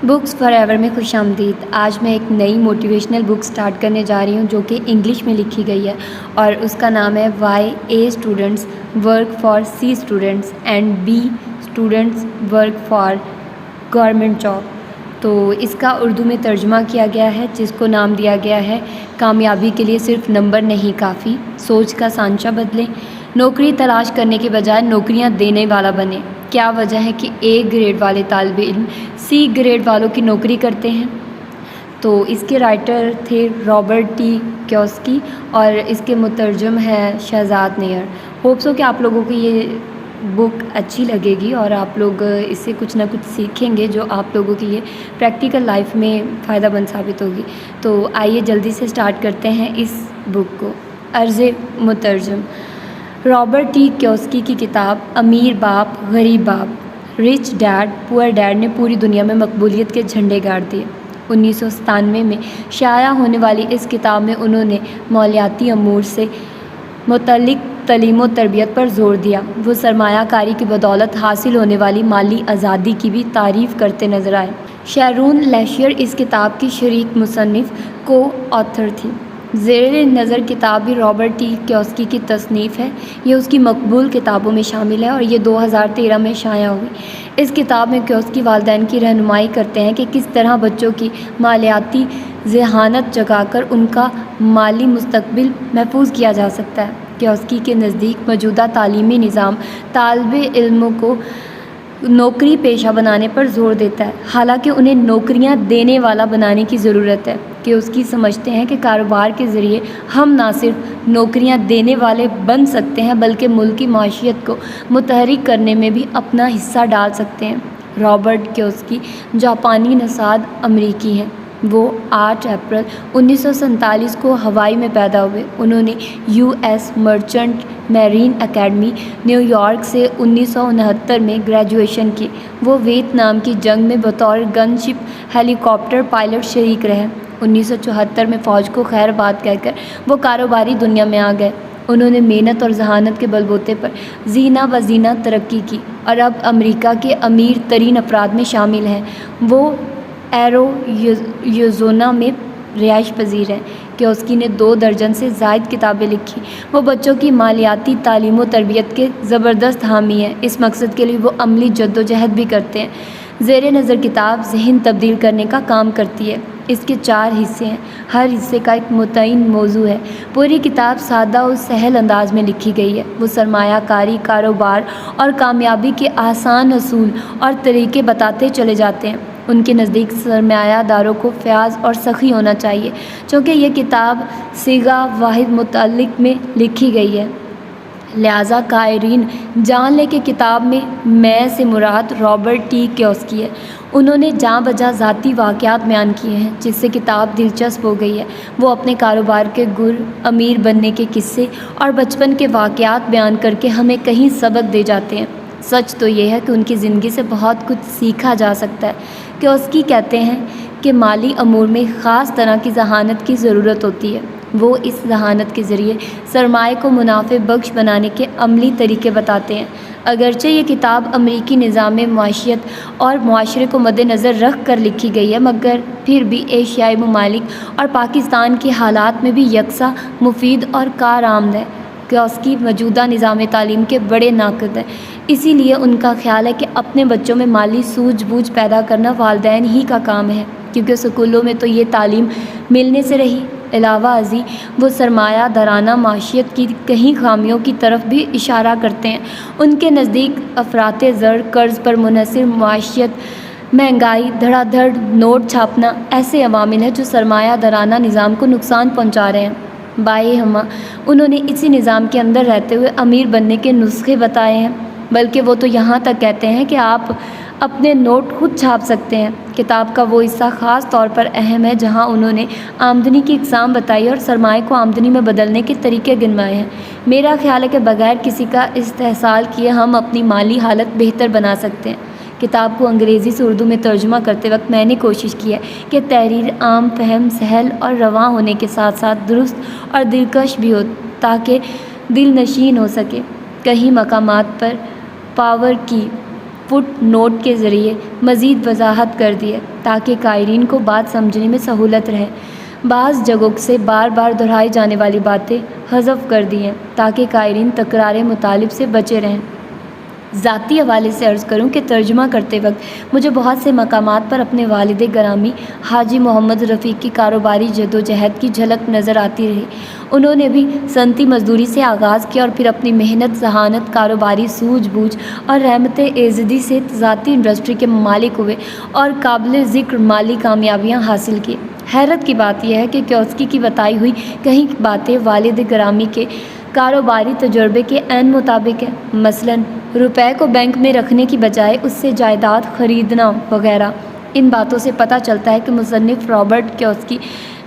Books for ever میں خوش آمدید۔ آج میں ایک نئی موٹیویشنل بک سٹارٹ کرنے جا رہی ہوں جو کہ انگلش میں لکھی گئی ہے اور اس کا نام ہے Y A students work for C students and B students work for government job. تو اس کا اردو میں ترجمہ کیا گیا ہے جس کو نام دیا گیا ہے کامیابی کے لیے صرف نمبر نہیں کافی، سوچ کا سانچہ بدلیں، نوکری تلاش کرنے کے بجائے نوکریاں دینے والا بنے۔ کیا وجہ ہے کہ اے گریڈ والے طالب علم سی گریڈ والوں کی نوکری کرتے ہیں؟ تو اس کے رائٹر تھے رابرٹ ٹی کیوسکی اور اس کے مترجم ہے شہزاد نیئر۔ ہوپ سو کہ آپ لوگوں کو یہ بک اچھی لگے گی اور آپ لوگ اس سے کچھ نہ کچھ سیکھیں گے جو آپ لوگوں کے لیے پریکٹیکل لائف میں فائدہ مند ثابت ہوگی۔ تو آئیے جلدی سے سٹارٹ کرتے ہیں اس بک کو۔ عرض مترجم۔ رابرٹ ٹی کیوسکی کی کتاب امیر باپ غریب باپ، رچ ڈیڈ پور ڈیڈ نے پوری دنیا میں مقبولیت کے جھنڈے گاڑ دیے۔ 1997 میں شائع ہونے والی اس کتاب میں انہوں نے مالیاتی امور سے متعلق تعلیم و تربیت پر زور دیا۔ وہ سرمایہ کاری کی بدولت حاصل ہونے والی مالی آزادی کی بھی تعریف کرتے نظر آئے۔ شیرون لیشیر اس کتاب کی شریک مصنف کو آتھر تھی۔ زیر نظر کتاب بھی رابرٹ ٹی کیوسکی کی تصنیف ہے۔ یہ اس کی مقبول کتابوں میں شامل ہے اور یہ 2013 میں شائع ہوئی۔ اس کتاب میں کیوسکی والدین کی رہنمائی کرتے ہیں کہ کس طرح بچوں کی مالیاتی ذہانت جگا کر ان کا مالی مستقبل محفوظ کیا جا سکتا ہے۔ کیوسکی کے نزدیک موجودہ تعلیمی نظام طالب علموں کو نوکری پیشہ بنانے پر زور دیتا ہے، حالانکہ انہیں نوکریاں دینے والا بنانے کی ضرورت ہے۔ کیوسکی سمجھتے ہیں کہ کاروبار کے ذریعے ہم نہ صرف نوکریاں دینے والے بن سکتے ہیں بلکہ ملکی معیشت کو متحرک کرنے میں بھی اپنا حصہ ڈال سکتے ہیں۔ رابرٹ کیوسکی جاپانی نژاد امریکی ہیں۔ وہ 8 اپریل 1947 کو ہوائی میں پیدا ہوئے۔ انہوں نے U S merchant marine academy new York سے 1969 میں گریجویشن کی۔ وہ ویتنام کی جنگ میں بطور گن شپ ہیلی کاپٹر پائلٹ شریک رہے۔ 1974 میں فوج کو خیر بات کہہ کر وہ کاروباری دنیا میں آ گئے۔ انہوں نے محنت اور ذہانت کے بل بوتے پر زینہ بزینہ ترقی کی اور اب امریکہ کے امیر ترین افراد میں شامل ہیں۔ وہ ایریزونا میں رہائش پذیر ہیں۔ کیوسکی نے 2 درجن سے زائد کتابیں لکھی۔ وہ بچوں کی مالیاتی تعلیم و تربیت کے زبردست حامی ہیں۔ اس مقصد کے لیے وہ عملی جدوجہد بھی کرتے ہیں۔ زیر نظر کتاب ذہن تبدیل کرنے کا کام کرتی ہے۔ اس کے 4 حصے ہیں، ہر حصے کا ایک متعین موضوع ہے۔ پوری کتاب سادہ اور سہل انداز میں لکھی گئی ہے۔ وہ سرمایہ کاری، کاروبار اور کامیابی کے آسان اصول اور طریقے بتاتے چلے جاتے ہیں۔ ان کے نزدیک سرمایہ داروں کو فیاض اور سخی ہونا چاہیے۔ چونکہ یہ کتاب صیغہ واحد متعلق میں لکھی گئی ہے، لہٰذا قارئین جان لیں کہ کتاب میں سے مراد رابرٹ ٹی کیوسکی ہے۔ انہوں نے جاں بجا ذاتی واقعات بیان کیے ہیں جس سے کتاب دلچسپ ہو گئی ہے۔ وہ اپنے کاروبار کے گر، امیر بننے کے قصے اور بچپن کے واقعات بیان کر کے ہمیں کہیں سبق دے جاتے ہیں۔ سچ تو یہ ہے کہ ان کی زندگی سے بہت کچھ سیکھا جا سکتا ہے۔ کیوسکی کہتے ہیں کہ مالی امور میں خاص طرح کی ذہانت کی ضرورت ہوتی ہے۔ وہ اس ذہانت کے ذریعے سرمایہ کو منافع بخش بنانے کے عملی طریقے بتاتے ہیں۔ اگرچہ یہ کتاب امریکی نظام معیشت اور معاشرے کو مد نظر رکھ کر لکھی گئی ہے مگر پھر بھی ایشیائی ممالک اور پاکستان کے حالات میں بھی یکساں مفید اور کارآمد ہے۔ کیوسکی موجودہ نظام تعلیم کے بڑے ناقد ہیں۔ اسی لیے ان کا خیال ہے کہ اپنے بچوں میں مالی سوجھ بوجھ پیدا کرنا والدین ہی کا کام ہے، کیونکہ اسکولوں میں تو یہ تعلیم ملنے سے رہی۔ علاوہ ازیں وہ سرمایہ دارانہ معیشت کی کئی خامیوں کی طرف بھی اشارہ کرتے ہیں۔ ان کے نزدیک افراط زر، قرض پر منحصر معیشت، مہنگائی، دھڑا دھڑ نوٹ چھاپنا ایسے عوامل ہیں جو سرمایہ دارانہ نظام کو نقصان پہنچا رہے ہیں۔ بائیں ہمہ انہوں نے اسی نظام کے اندر رہتے ہوئے امیر بننے کے نسخے بتائے ہیں، بلکہ وہ تو یہاں تک کہتے ہیں کہ آپ اپنے نوٹ خود چھاپ سکتے ہیں۔ کتاب کا وہ حصہ خاص طور پر اہم ہے جہاں انہوں نے آمدنی کی اقسام بتائی اور سرمایہ کو آمدنی میں بدلنے کے طریقے گنوائے ہیں۔ میرا خیال ہے کہ بغیر کسی کا استحصال کیے ہم اپنی مالی حالت بہتر بنا سکتے ہیں۔ کتاب کو انگریزی سے اردو میں ترجمہ کرتے وقت میں نے کوشش کی ہے کہ تحریر عام فہم، سہل اور رواں ہونے کے ساتھ ساتھ درست اور دلکش بھی ہو تاکہ دل نشین ہو سکے۔ کئی مقامات پر پاور کی فٹ نوٹ کے ذریعے مزید وضاحت کر دی ہے تاکہ قارئین کو بات سمجھنے میں سہولت رہے۔ بعض جگہوں سے بار بار دہرائی جانے والی باتیں حذف کر دی ہیں تاکہ قارئین تکرار مطالب سے بچے رہیں۔ ذاتی حوالے سے عرض کروں کہ ترجمہ کرتے وقت مجھے بہت سے مقامات پر اپنے والد گرامی حاجی محمد رفیق کی کاروباری جدوجہد کی جھلک نظر آتی رہی۔ انہوں نے بھی صنعتی مزدوری سے آغاز کیا اور پھر اپنی محنت، ذہانت، کاروباری سوجھ بوجھ اور رحمت ایزدی سے ذاتی انڈسٹری کے مالک ہوئے اور قابل ذکر مالی کامیابیاں حاصل کی۔ حیرت کی بات یہ ہے کہ کیوسکی کی بتائی ہوئی کئی باتیں والد گرامی کے کاروباری تجربے کے عین مطابق ہے، مثلاً روپے کو بینک میں رکھنے کی بجائے اس سے جائیداد خریدنا وغیرہ۔ ان باتوں سے پتہ چلتا ہے کہ مصنف رابرٹ کیوسکی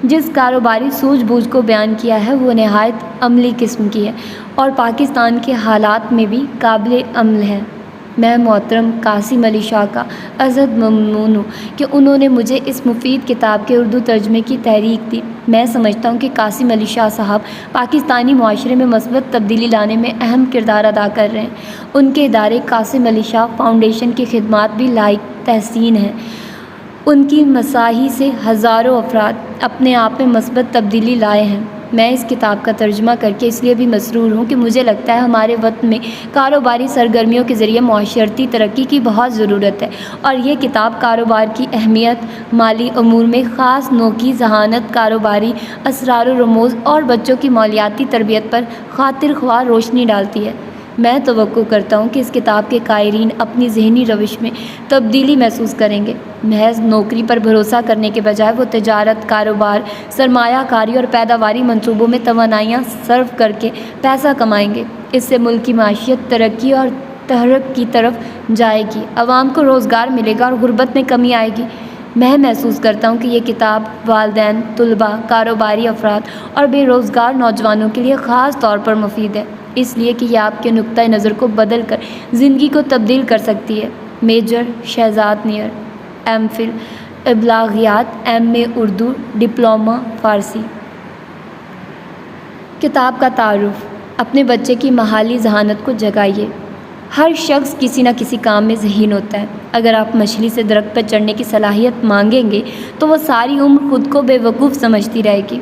جس کاروباری سوجھ بوجھ کو بیان کیا ہے وہ نہایت عملی قسم کی ہے اور پاکستان کے حالات میں بھی قابل عمل ہے۔ میں محترم قاسم علی شاہ کا ازحد ممنون ہوں کہ انہوں نے مجھے اس مفید کتاب کے اردو ترجمے کی تحریک دی۔ میں سمجھتا ہوں کہ قاسم علی شاہ صاحب پاکستانی معاشرے میں مثبت تبدیلی لانے میں اہم کردار ادا کر رہے ہیں۔ ان کے ادارے قاسم علی شاہ فاؤنڈیشن کی خدمات بھی لائق تحسین ہیں۔ ان کی مساعی سے ہزاروں افراد اپنے آپ میں مثبت تبدیلی لائے ہیں۔ میں اس کتاب کا ترجمہ کر کے اس لیے بھی مسرور ہوں کہ مجھے لگتا ہے ہمارے وطن میں کاروباری سرگرمیوں کے ذریعے معاشرتی ترقی کی بہت ضرورت ہے اور یہ کتاب کاروبار کی اہمیت، مالی امور میں خاص نوع کی ذہانت، کاروباری اسرار و رموز اور بچوں کی مالیاتی تربیت پر خاطر خواہ روشنی ڈالتی ہے۔ میں توقع کرتا ہوں کہ اس کتاب کے قارئین اپنی ذہنی روش میں تبدیلی محسوس کریں گے۔ محض نوکری پر بھروسہ کرنے کے بجائے وہ تجارت، کاروبار، سرمایہ کاری اور پیداواری منصوبوں میں توانائیاں صرف کر کے پیسہ کمائیں گے۔ اس سے ملک کی معیشت ترقی اور تحرک کی طرف جائے گی، عوام کو روزگار ملے گا اور غربت میں کمی آئے گی۔ میں محسوس کرتا ہوں کہ یہ کتاب والدین، طلباء، کاروباری افراد اور بے روزگار نوجوانوں کے لیے خاص طور پر مفید ہے، اس لیے کہ یہ آپ کے نقطۂ نظر کو بدل کر زندگی کو تبدیل کر سکتی ہے۔ میجر شہزاد نیر، ایم فل ابلاغیات، ایم اے اردو، ڈپلومہ فارسی۔ کتاب کا تعارف۔ اپنے بچے کی محالی ذہانت کو جگائیے۔ ہر شخص کسی نہ کسی کام میں ذہین ہوتا ہے۔ اگر آپ مچھلی سے درخت پر چڑھنے کی صلاحیت مانگیں گے تو وہ ساری عمر خود کو بے وقوف سمجھتی رہے گی۔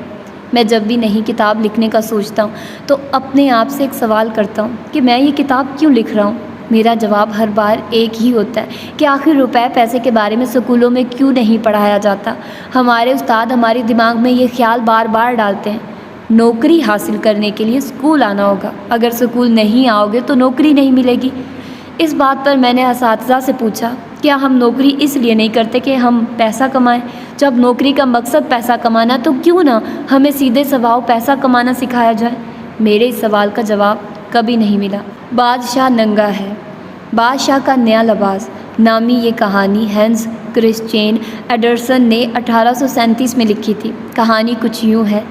میں جب بھی نئی کتاب لکھنے کا سوچتا ہوں تو اپنے آپ سے ایک سوال کرتا ہوں کہ میں یہ کتاب کیوں لکھ رہا ہوں؟ میرا جواب ہر بار ایک ہی ہوتا ہے کہ آخر روپے پیسے کے بارے میں سکولوں میں کیوں نہیں پڑھایا جاتا؟ ہمارے استاد ہمارے دماغ میں یہ خیال بار بار ڈالتے ہیں، نوکری حاصل کرنے کے لیے سکول آنا ہوگا، اگر سکول نہیں آؤ گے تو نوکری نہیں ملے گی۔ اس بات پر میں نے اساتذہ سے پوچھا، کیا ہم نوکری اس لیے نہیں کرتے کہ ہم پیسہ کمائیں؟ جب نوکری کا مقصد پیسہ کمانا تو کیوں نہ ہمیں سیدھے سواؤ پیسہ کمانا سکھایا جائے؟ میرے اس سوال کا جواب کبھی نہیں ملا۔ بادشاہ ننگا ہے۔ بادشاہ کا نیا لباس نامی یہ کہانی ہینس کرسچین اینڈرسن نے 1837 میں لکھی تھی۔ کہانی کچھ یوں ہے۔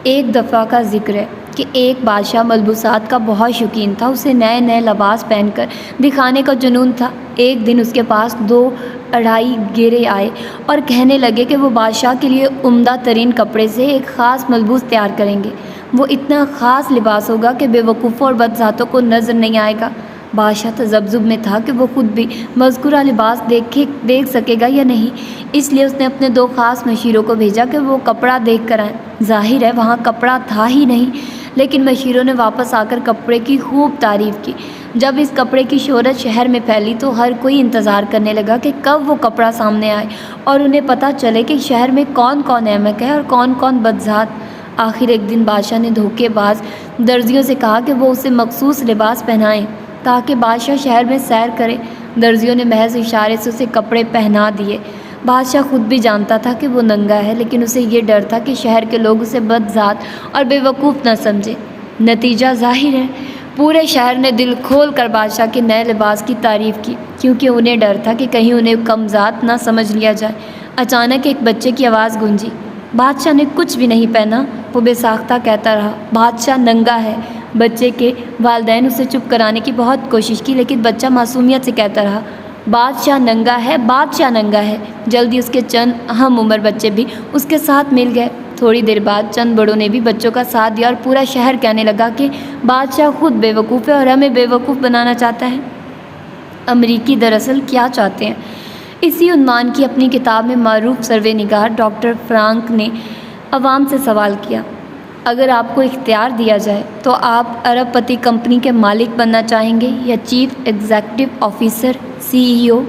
ایک دفعہ کا ذکر ہے کہ ایک بادشاہ ملبوسات کا بہت شوقین تھا، اسے نئے نئے لباس پہن کر دکھانے کا جنون تھا۔ ایک دن اس کے پاس 2 اڑائی گیرے آئے اور کہنے لگے کہ وہ بادشاہ کے لیے عمدہ ترین کپڑے سے ایک خاص ملبوس تیار کریں گے، وہ اتنا خاص لباس ہوگا کہ بے وقوفوں اور بدذاتوں کو نظر نہیں آئے گا۔ بادشاہ تذبذب میں تھا کہ وہ خود بھی مذکورہ لباس دیکھ سکے گا یا نہیں، اس لیے اس نے اپنے 2 خاص مشیروں کو بھیجا کہ وہ کپڑا دیکھ کر آئیں۔ ظاہر ہے وہاں کپڑا تھا ہی نہیں، لیکن مشیروں نے واپس آ کر کپڑے کی خوب تعریف کی۔ جب اس کپڑے کی شہرت شہر میں پھیلی تو ہر کوئی انتظار کرنے لگا کہ کب وہ کپڑا سامنے آئے اور انہیں پتہ چلے کہ شہر میں کون کون احمق ہے اور کون کون بدذات۔ آخر ایک دن بادشاہ نے دھوکے باز درزیوں سے کہا کہ وہ اسے مخصوص لباس پہنائیں تاکہ بادشاہ شہر میں سیر کرے۔ درزیوں نے محض اشارے سے اسے کپڑے پہنا دیے۔ بادشاہ خود بھی جانتا تھا کہ وہ ننگا ہے، لیکن اسے یہ ڈر تھا کہ شہر کے لوگ اسے بدذات اور بے وقوف نہ سمجھے۔ نتیجہ ظاہر ہے، پورے شہر نے دل کھول کر بادشاہ کے نئے لباس کی تعریف کی، کیونکہ انہیں ڈر تھا کہ کہیں انہیں کم ذات نہ سمجھ لیا جائے۔ اچانک ایک بچے کی آواز گونجی۔ بادشاہ نے کچھ بھی نہیں پہنا، وہ بے ساختہ کہتا رہا، بادشاہ ننگا ہے۔ بچے کے والدین اسے چپ کرانے کی بہت کوشش کی، لیکن بچہ معصومیت سے کہتا رہا، بادشاہ ننگا ہے، بادشاہ ننگا ہے۔ جلدی اس کے چند ہم عمر بچے بھی اس کے ساتھ مل گئے۔ تھوڑی دیر بعد چند بڑوں نے بھی بچوں کا ساتھ دیا اور پورا شہر کہنے لگا کہ بادشاہ خود بے وقوف ہے اور ہمیں بے وقوف بنانا چاہتا ہے۔ امریکی دراصل کیا چاہتے ہیں؟ اسی عنوان کی اپنی کتاب میں معروف سروے نگار ڈاکٹر فرانک نے عوام سے سوال کیا، اگر آپ کو اختیار دیا جائے تو آپ ارب پتی کمپنی کے مالک بننا چاہیں گے یا چیف ایگزیکٹو آفیسر CEO؟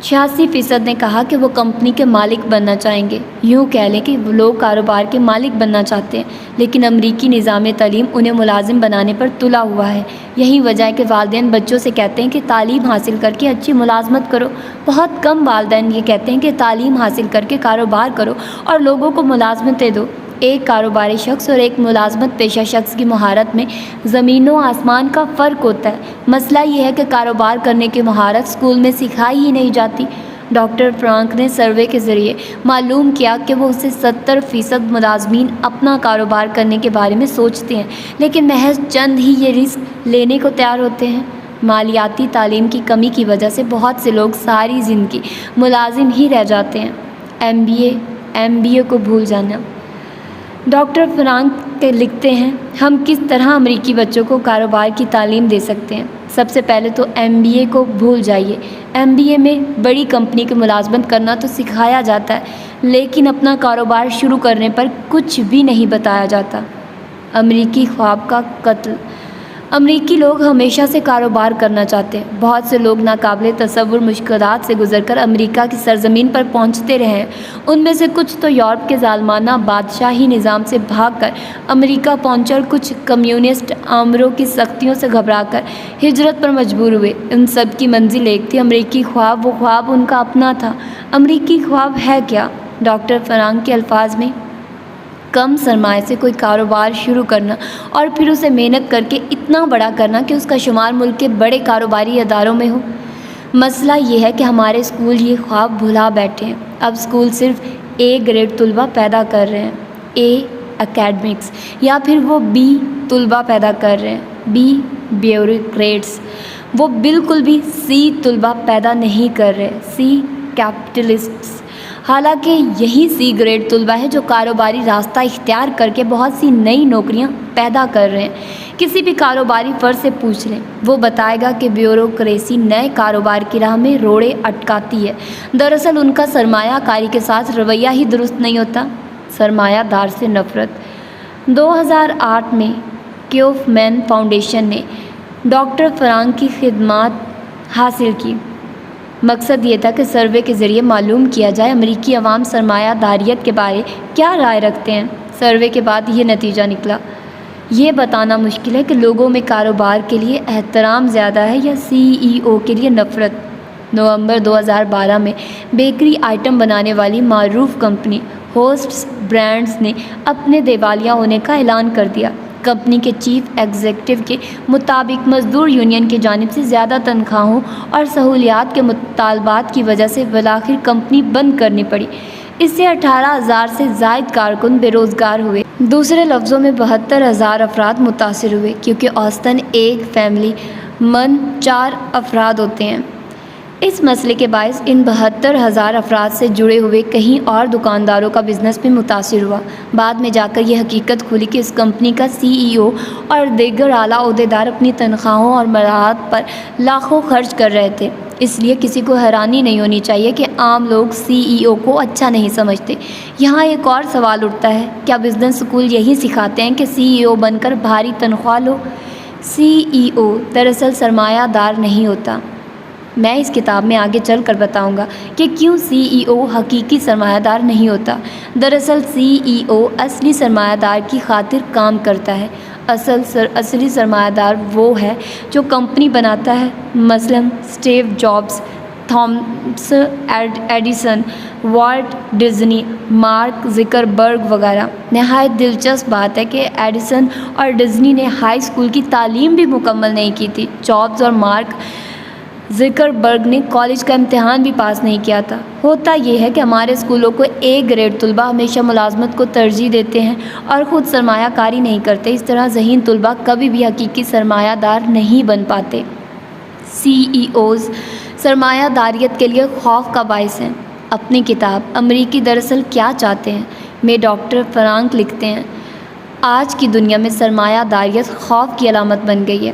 86% نے کہا کہ وہ کمپنی کے مالک بننا چاہیں گے۔ یوں کہہ لیں کہ وہ لوگ کاروبار کے مالک بننا چاہتے ہیں، لیکن امریکی نظام تعلیم انہیں ملازم بنانے پر تلا ہوا ہے۔ یہی وجہ ہے کہ والدین بچوں سے کہتے ہیں کہ تعلیم حاصل کر کے اچھی ملازمت کرو۔ بہت کم والدین یہ کہتے ہیں کہ تعلیم حاصل کر کے کاروبار کرو اور لوگوں کو ملازمتیں دو۔ ایک کاروباری شخص اور ایک ملازمت پیشہ شخص کی مہارت میں زمین و آسمان کا فرق ہوتا ہے۔ مسئلہ یہ ہے کہ کاروبار کرنے کی مہارت اسکول میں سکھائی ہی نہیں جاتی۔ ڈاکٹر فرانک نے سروے کے ذریعے معلوم کیا کہ وہ سے 70% ملازمین اپنا کاروبار کرنے کے بارے میں سوچتے ہیں، لیکن محض چند ہی یہ رسک لینے کو تیار ہوتے ہیں۔ مالیاتی تعلیم کی کمی کی وجہ سے بہت سے لوگ ساری زندگی ملازم ہی رہ جاتے ہیں۔ MBA کو بھول جانا۔ ڈاکٹر فرانک لکھتے ہیں، ہم کس طرح امریکی بچوں کو کاروبار کی تعلیم دے سکتے ہیں؟ سب سے پہلے تو MBA کو بھول جائیے۔ MBA میں بڑی کمپنی کی ملازمت کرنا تو سکھایا جاتا ہے، لیکن اپنا کاروبار شروع کرنے پر کچھ بھی نہیں بتایا جاتا۔ امریکی خواب کا قتل۔ امریکی لوگ ہمیشہ سے کاروبار کرنا چاہتے ہیں۔ بہت سے لوگ ناقابل تصور مشکلات سے گزر کر امریکہ کی سرزمین پر پہنچتے رہے ہیں۔ ان میں سے کچھ تو یورپ کے ظالمانہ بادشاہی نظام سے بھاگ کر امریکہ پہنچے اور کچھ کمیونسٹ آمروں کی سختیوں سے گھبرا کر ہجرت پر مجبور ہوئے۔ ان سب کی منزل ایک تھی، امریکی خواب۔ وہ خواب ان کا اپنا تھا۔ امریکی خواب ہے کیا؟ ڈاکٹر فرانک کے الفاظ میں، کم سرمایہ سے کوئی کاروبار شروع کرنا اور پھر اسے محنت کر کے اتنا بڑا کرنا کہ اس کا شمار ملک کے بڑے کاروباری اداروں میں ہو۔ مسئلہ یہ ہے کہ ہمارے اسکول یہ خواب بھلا بیٹھے ہیں۔ اب اسکول صرف A گریڈ طلبہ پیدا کر رہے ہیں، A اکیڈمکس، یا پھر وہ B طلبہ پیدا کر رہے ہیں، B بیوروکریٹس۔ وہ بالکل بھی C طلبہ پیدا نہیں کر رہے، C کیپٹلسٹس۔ حالانکہ یہی C گریڈ طلبہ ہے جو کاروباری راستہ اختیار کر کے بہت سی نئی نوکریاں پیدا کر رہے ہیں۔ کسی بھی کاروباری فرد سے پوچھ لیں، وہ بتائے گا کہ بیوروکریسی نئے کاروبار کی راہ میں روڑے اٹکاتی ہے۔ دراصل ان کا سرمایہ کاری کے ساتھ رویہ ہی درست نہیں ہوتا۔ سرمایہ دار سے نفرت۔ 2008 میں کیوفمین فاؤنڈیشن نے ڈاکٹر فرانک کی خدمات حاصل کی۔ مقصد یہ تھا کہ سروے کے ذریعے معلوم کیا جائے امریکی عوام سرمایہ داریت کے بارے کیا رائے رکھتے ہیں۔ سروے کے بعد یہ نتیجہ نکلا۔ یہ بتانا مشکل ہے کہ لوگوں میں کاروبار کے لیے احترام زیادہ ہے یا CEO کے لیے نفرت۔ نومبر 2012 میں بیکری آئٹم بنانے والی معروف کمپنی ہوسٹس برانڈز نے اپنے دیوالیہ ہونے کا اعلان کر دیا۔ کمپنی کے چیف ایگزیکٹو کے مطابق مزدور یونین کی جانب سے زیادہ تنخواہوں اور سہولیات کے مطالبات کی وجہ سے بالآخر کمپنی بند کرنی پڑی۔ اس سے 18,000 سے زائد کارکن بے روزگار ہوئے۔ دوسرے لفظوں میں 72,000 افراد متاثر ہوئے، کیونکہ اوسطاً ایک فیملی من 4 افراد ہوتے ہیں۔ اس مسئلے کے باعث ان 72,000 افراد سے جڑے ہوئے کہیں اور دکانداروں کا بزنس بھی متاثر ہوا۔ بعد میں جا کر یہ حقیقت کھلی کہ اس کمپنی کا CEO اور دیگر اعلیٰ عہدیدار اپنی تنخواہوں اور مراحت پر لاکھوں خرچ کر رہے تھے۔ اس لیے کسی کو حیرانی نہیں ہونی چاہیے کہ عام لوگ CEO کو اچھا نہیں سمجھتے۔ یہاں ایک اور سوال اٹھتا ہے، کیا بزنس اسکول یہی سکھاتے ہیں کہ CEO بن کر بھاری تنخواہ لو؟ CEO دراصل سرمایہ دار نہیں ہوتا۔ میں اس کتاب میں آگے چل کر بتاؤں گا کہ کیوں CEO حقیقی سرمایہ دار نہیں ہوتا۔ دراصل CEO اصلی سرمایہ دار کی خاطر کام کرتا ہے۔ اصلی سرمایہ دار وہ ہے جو کمپنی بناتا ہے۔ مثلاً Steve Jobs, Thomas Edison, Walt Disney, Mark Zuckerberg وغیرہ۔ نہایت دلچسپ بات ہے کہ ایڈیسن اور ڈزنی نے ہائی اسکول کی تعلیم بھی مکمل نہیں کی تھی۔ جابس اور مارک زکربرگ نے کالج کا امتحان بھی پاس نہیں کیا تھا۔ ہوتا یہ ہے کہ ہمارے اسکولوں کو A گریڈ طلبہ ہمیشہ ملازمت کو ترجیح دیتے ہیں اور خود سرمایہ کاری نہیں کرتے۔ اس طرح ذہین طلبہ کبھی بھی حقیقی سرمایہ دار نہیں بن پاتے۔ CEOs سرمایہ داریت کے لیے خوف کا باعث ہیں۔ اپنی کتاب امریکی دراصل کیا چاہتے ہیں میں ڈاکٹر فرانک لکھتے ہیں، آج کی دنیا میں سرمایہ داریت خوف کی علامت بن گئی ہے۔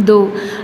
2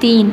3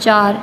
4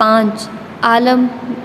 5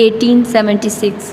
1876।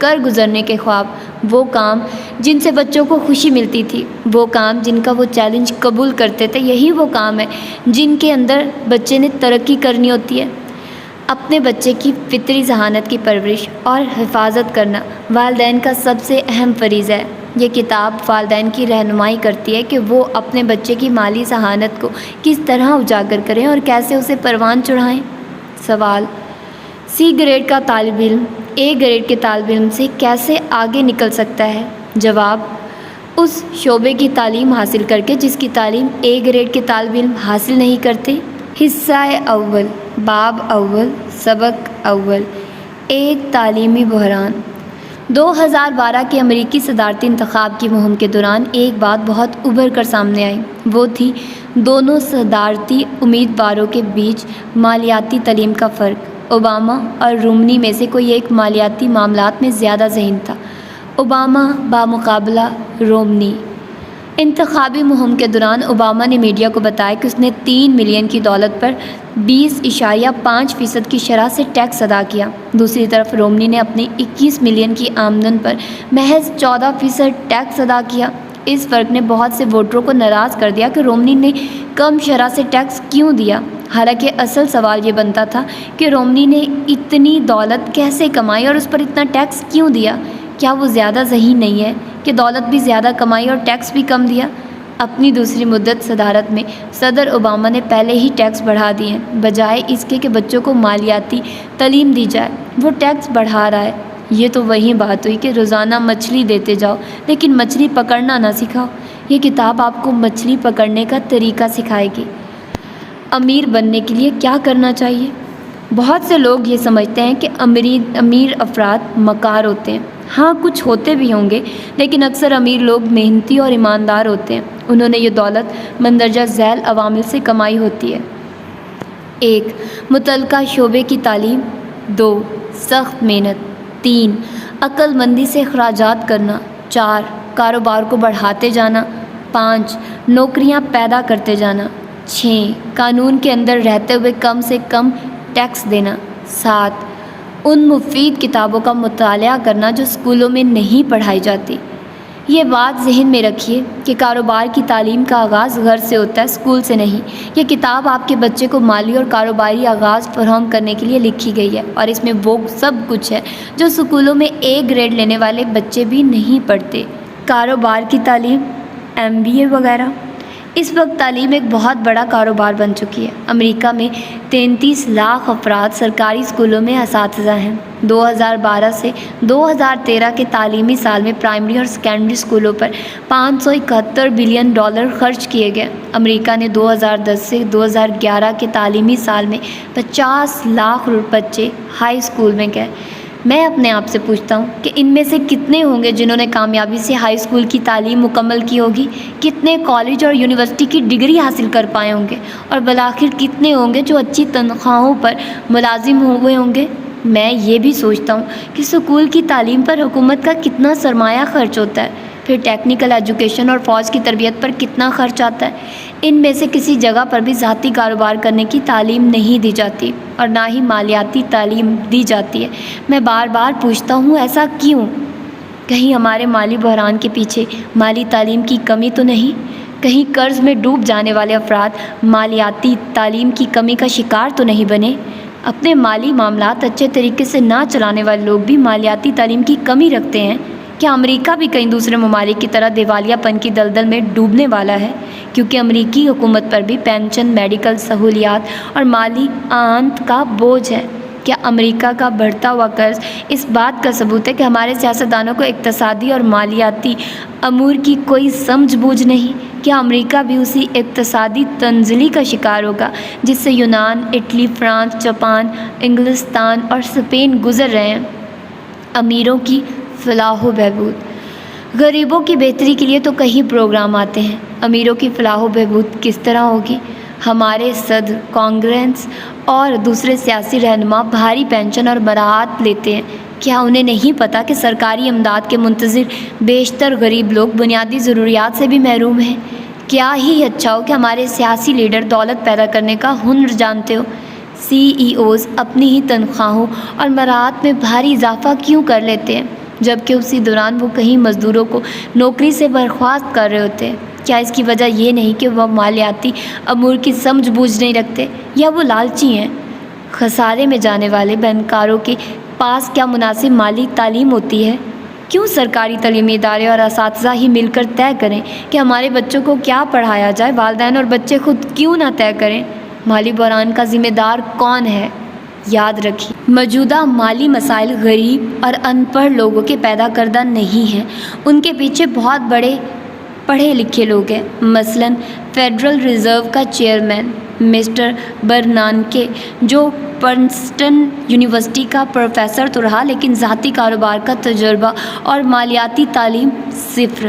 کر گزرنے کے خواب، وہ کام جن سے بچوں کو خوشی ملتی تھی، وہ کام جن کا وہ چیلنج قبول کرتے تھے، یہی وہ کام ہے جن کے اندر بچے نے ترقی کرنی ہوتی ہے۔ اپنے بچے کی فطری ذہانت کی پرورش اور حفاظت کرنا والدین کا سب سے اہم فریضہ ہے۔ یہ کتاب والدین کی رہنمائی کرتی ہے کہ وہ اپنے بچے کی مالی ذہانت کو کس طرح اجاگر کریں اور کیسے اسے پروان چڑھائیں۔ سوال: سی گریڈ کا طالب علم اے گریڈ کے طالب علم سے کیسے آگے نکل سکتا ہے؟ جواب: اس شعبے کی تعلیم حاصل کر کے جس کی تعلیم اے گریڈ کے طالب علم حاصل نہیں کرتے۔ حصہ اول، باب اول، سبق اول۔ ایک تعلیمی بحران۔ 2012 کے امریکی صدارتی انتخاب کی مہم کے دوران ایک بات بہت ابھر کر سامنے آئی، وہ تھی دونوں صدارتی امیدواروں کے بیچ مالیاتی تعلیم کا فرق۔ اوباما اور رومنی میں سے کوئی ایک مالیاتی معاملات میں زیادہ ذہین تھا، اوباما بمقابلہ رومنی۔ انتخابی مہم کے دوران اوباما نے میڈیا کو بتایا کہ اس نے 3 ملین کی دولت پر 20.5% کی شرح سے ٹیکس ادا کیا۔ دوسری طرف رومنی نے اپنی 21 ملین کی آمدن پر محض 14% ٹیکس ادا کیا۔ اس فرق نے بہت سے ووٹروں کو ناراض کر دیا کہ رومنی نے کم شرح سے ٹیکس کیوں دیا، حالانکہ اصل سوال یہ بنتا تھا کہ رومنی نے اتنی دولت کیسے کمائی اور اس پر اتنا ٹیکس کیوں دیا؟ کیا وہ زیادہ ذہین نہیں ہے کہ دولت بھی زیادہ کمائی اور ٹیکس بھی کم دیا؟ اپنی دوسری مدت صدارت میں صدر اوباما نے پہلے ہی ٹیکس بڑھا دیے ہیں، بجائے اس کے کہ بچوں کو مالیاتی تعلیم دی جائے وہ ٹیکس بڑھا رہا ہے۔ یہ تو وہی بات ہوئی کہ روزانہ مچھلی دیتے جاؤ لیکن مچھلی پکڑنا نہ سکھاؤ۔ یہ کتاب آپ کو مچھلی پکڑنے کا طریقہ سکھائے گی۔ امیر بننے کے لیے کیا کرنا چاہیے؟ بہت سے لوگ یہ سمجھتے ہیں کہ امیر افراد مکار ہوتے ہیں۔ ہاں، کچھ ہوتے بھی ہوں گے، لیکن اکثر امیر لوگ محنتی اور ایماندار ہوتے ہیں۔ انہوں نے یہ دولت مندرجہ ذیل عوامل سے کمائی ہوتی ہے: 1. متعلقہ شعبے کی تعلیم، 2. سخت محنت، 3. عقل مندی سے اخراجات کرنا، 4. کاروبار کو بڑھاتے جانا، 5. نوکریاں پیدا کرتے جانا، 6. قانون کے اندر رہتے ہوئے کم سے کم ٹیکس دینا، 7. ان مفید کتابوں کا مطالعہ کرنا جو اسکولوں میں نہیں پڑھائی جاتی۔ یہ بات ذہن میں رکھیے کہ کاروبار کی تعلیم کا آغاز گھر سے ہوتا ہے، اسکول سے نہیں۔ یہ کتاب آپ کے بچے کو مالی اور کاروباری آغاز فراہم کرنے کے لیے لکھی گئی ہے، اور اس میں وہ سب کچھ ہے جو اسکولوں میں اے گریڈ لینے والے بچے بھی نہیں پڑھتے۔ کاروبار کی تعلیم، MBA وغیرہ۔ اس وقت تعلیم ایک بہت بڑا کاروبار بن چکی ہے۔ امریکہ میں 33 لاکھ افراد سرکاری اسکولوں میں اساتذہ ہیں۔ 2012 سے 2013 کے تعلیمی سال میں پرائمری اور سیکنڈری اسکولوں پر $571 بلین خرچ کیے گئے۔ امریکہ نے 2010 سے 2011 کے تعلیمی سال میں 50 لاکھ بچے ہائی اسکول میں گئے۔ میں اپنے آپ سے پوچھتا ہوں کہ ان میں سے کتنے ہوں گے جنہوں نے کامیابی سے ہائی اسکول کی تعلیم مکمل کی ہوگی؟ کتنے کالج اور یونیورسٹی کی ڈگری حاصل کر پائے ہوں گے؟ اور بالآخر کتنے ہوں گے جو اچھی تنخواہوں پر ملازم ہوئے ہوں گے؟ میں یہ بھی سوچتا ہوں کہ اسکول کی تعلیم پر حکومت کا کتنا سرمایہ خرچ ہوتا ہے، پھر ٹیکنیکل ایجوکیشن اور فوج کی تربیت پر کتنا خرچ آتا ہے۔ ان میں سے کسی جگہ پر بھی ذاتی کاروبار کرنے کی تعلیم نہیں دی جاتی، اور نہ ہی مالیاتی تعلیم دی جاتی ہے۔ میں بار بار پوچھتا ہوں، ایسا کیوں؟ کہیں ہمارے مالی بحران کے پیچھے مالی تعلیم کی کمی تو نہیں؟ کہیں قرض میں ڈوب جانے والے افراد مالیاتی تعلیم کی کمی کا شکار تو نہیں بنے؟ اپنے مالی معاملات اچھے طریقے سے نہ چلانے والے لوگ بھی مالیاتی تعلیم کی کمی رکھتے ہیں۔ کیا امریکہ بھی کئی دوسرے ممالک کی طرح دیوالیہ پن کی دلدل میں ڈوبنے والا ہے؟ کیونکہ امریکی حکومت پر بھی پینشن، میڈیکل سہولیات اور مالی اعانت کا بوجھ ہے۔ کیا امریکہ کا بڑھتا ہوا قرض اس بات کا ثبوت ہے کہ ہمارے سیاستدانوں کو اقتصادی اور مالیاتی امور کی کوئی سمجھ بوجھ نہیں؟ کیا امریکہ بھی اسی اقتصادی تنزلی کا شکار ہوگا جس سے یونان، اٹلی، فرانس، جاپان، انگلستان اور اسپین گزر رہے ہیں؟ امیروں کی فلاح و بہبود۔ غریبوں کی بہتری کے لیے تو کئی پروگرام آتے ہیں، امیروں کی فلاح و بہبود کس طرح ہوگی؟ ہمارے صدر، کانگریس اور دوسرے سیاسی رہنما بھاری پینشن اور براعت لیتے ہیں۔ کیا انہیں نہیں پتہ کہ سرکاری امداد کے منتظر بیشتر غریب لوگ بنیادی ضروریات سے بھی محروم ہیں؟ کیا ہی اچھا ہو کہ ہمارے سیاسی لیڈر دولت پیدا کرنے کا ہنر جانتے ہو۔ CEOs اپنی ہی تنخواہوں اور مراعات میں بھاری اضافہ کیوں کر لیتے ہیں؟ جبکہ اسی دوران وہ کئی مزدوروں کو نوکری سے برخاست کر رہے ہوتے ہیں۔ کیا اس کی وجہ یہ نہیں کہ وہ مالیاتی امور کی سمجھ بوجھ نہیں رکھتے، یا وہ لالچی ہیں؟ خسارے میں جانے والے بینکاروں کے پاس کیا مناسب مالی تعلیم ہوتی ہے؟ کیوں سرکاری تعلیمی ادارے اور اساتذہ ہی مل کر طے کریں کہ ہمارے بچوں کو کیا پڑھایا جائے؟ والدین اور بچے خود کیوں نہ طے کریں؟ مالی بحران کا ذمہ دار کون ہے؟ یاد رکھیے، موجودہ مالی مسائل غریب اور ان پڑھ لوگوں کے پیدا کردہ نہیں ہیں، ان کے پیچھے بہت بڑے پڑھے لکھے لوگ ہیں۔ مثلاً فیڈرل ریزرو کا چیئرمین مسٹر برنانکے، جو پرنسٹن یونیورسٹی کا پروفیسر تو رہا لیکن ذاتی کاروبار کا تجربہ اور مالیاتی تعلیم صفر۔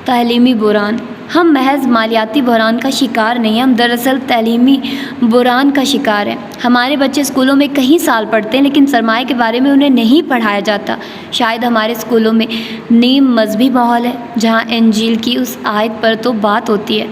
تعلیمی بحران، ہم محض مالیاتی بحران کا شکار نہیں ہیں، ہم دراصل تعلیمی بحران کا شکار ہیں۔ ہمارے بچے اسکولوں میں کئی سال پڑھتے ہیں لیکن سرمایہ کے بارے میں انہیں نہیں پڑھایا جاتا۔ شاید ہمارے اسکولوں میں نیم مذہبی ماحول ہے، جہاں انجیل کی اس آیت پر تو بات ہوتی ہے،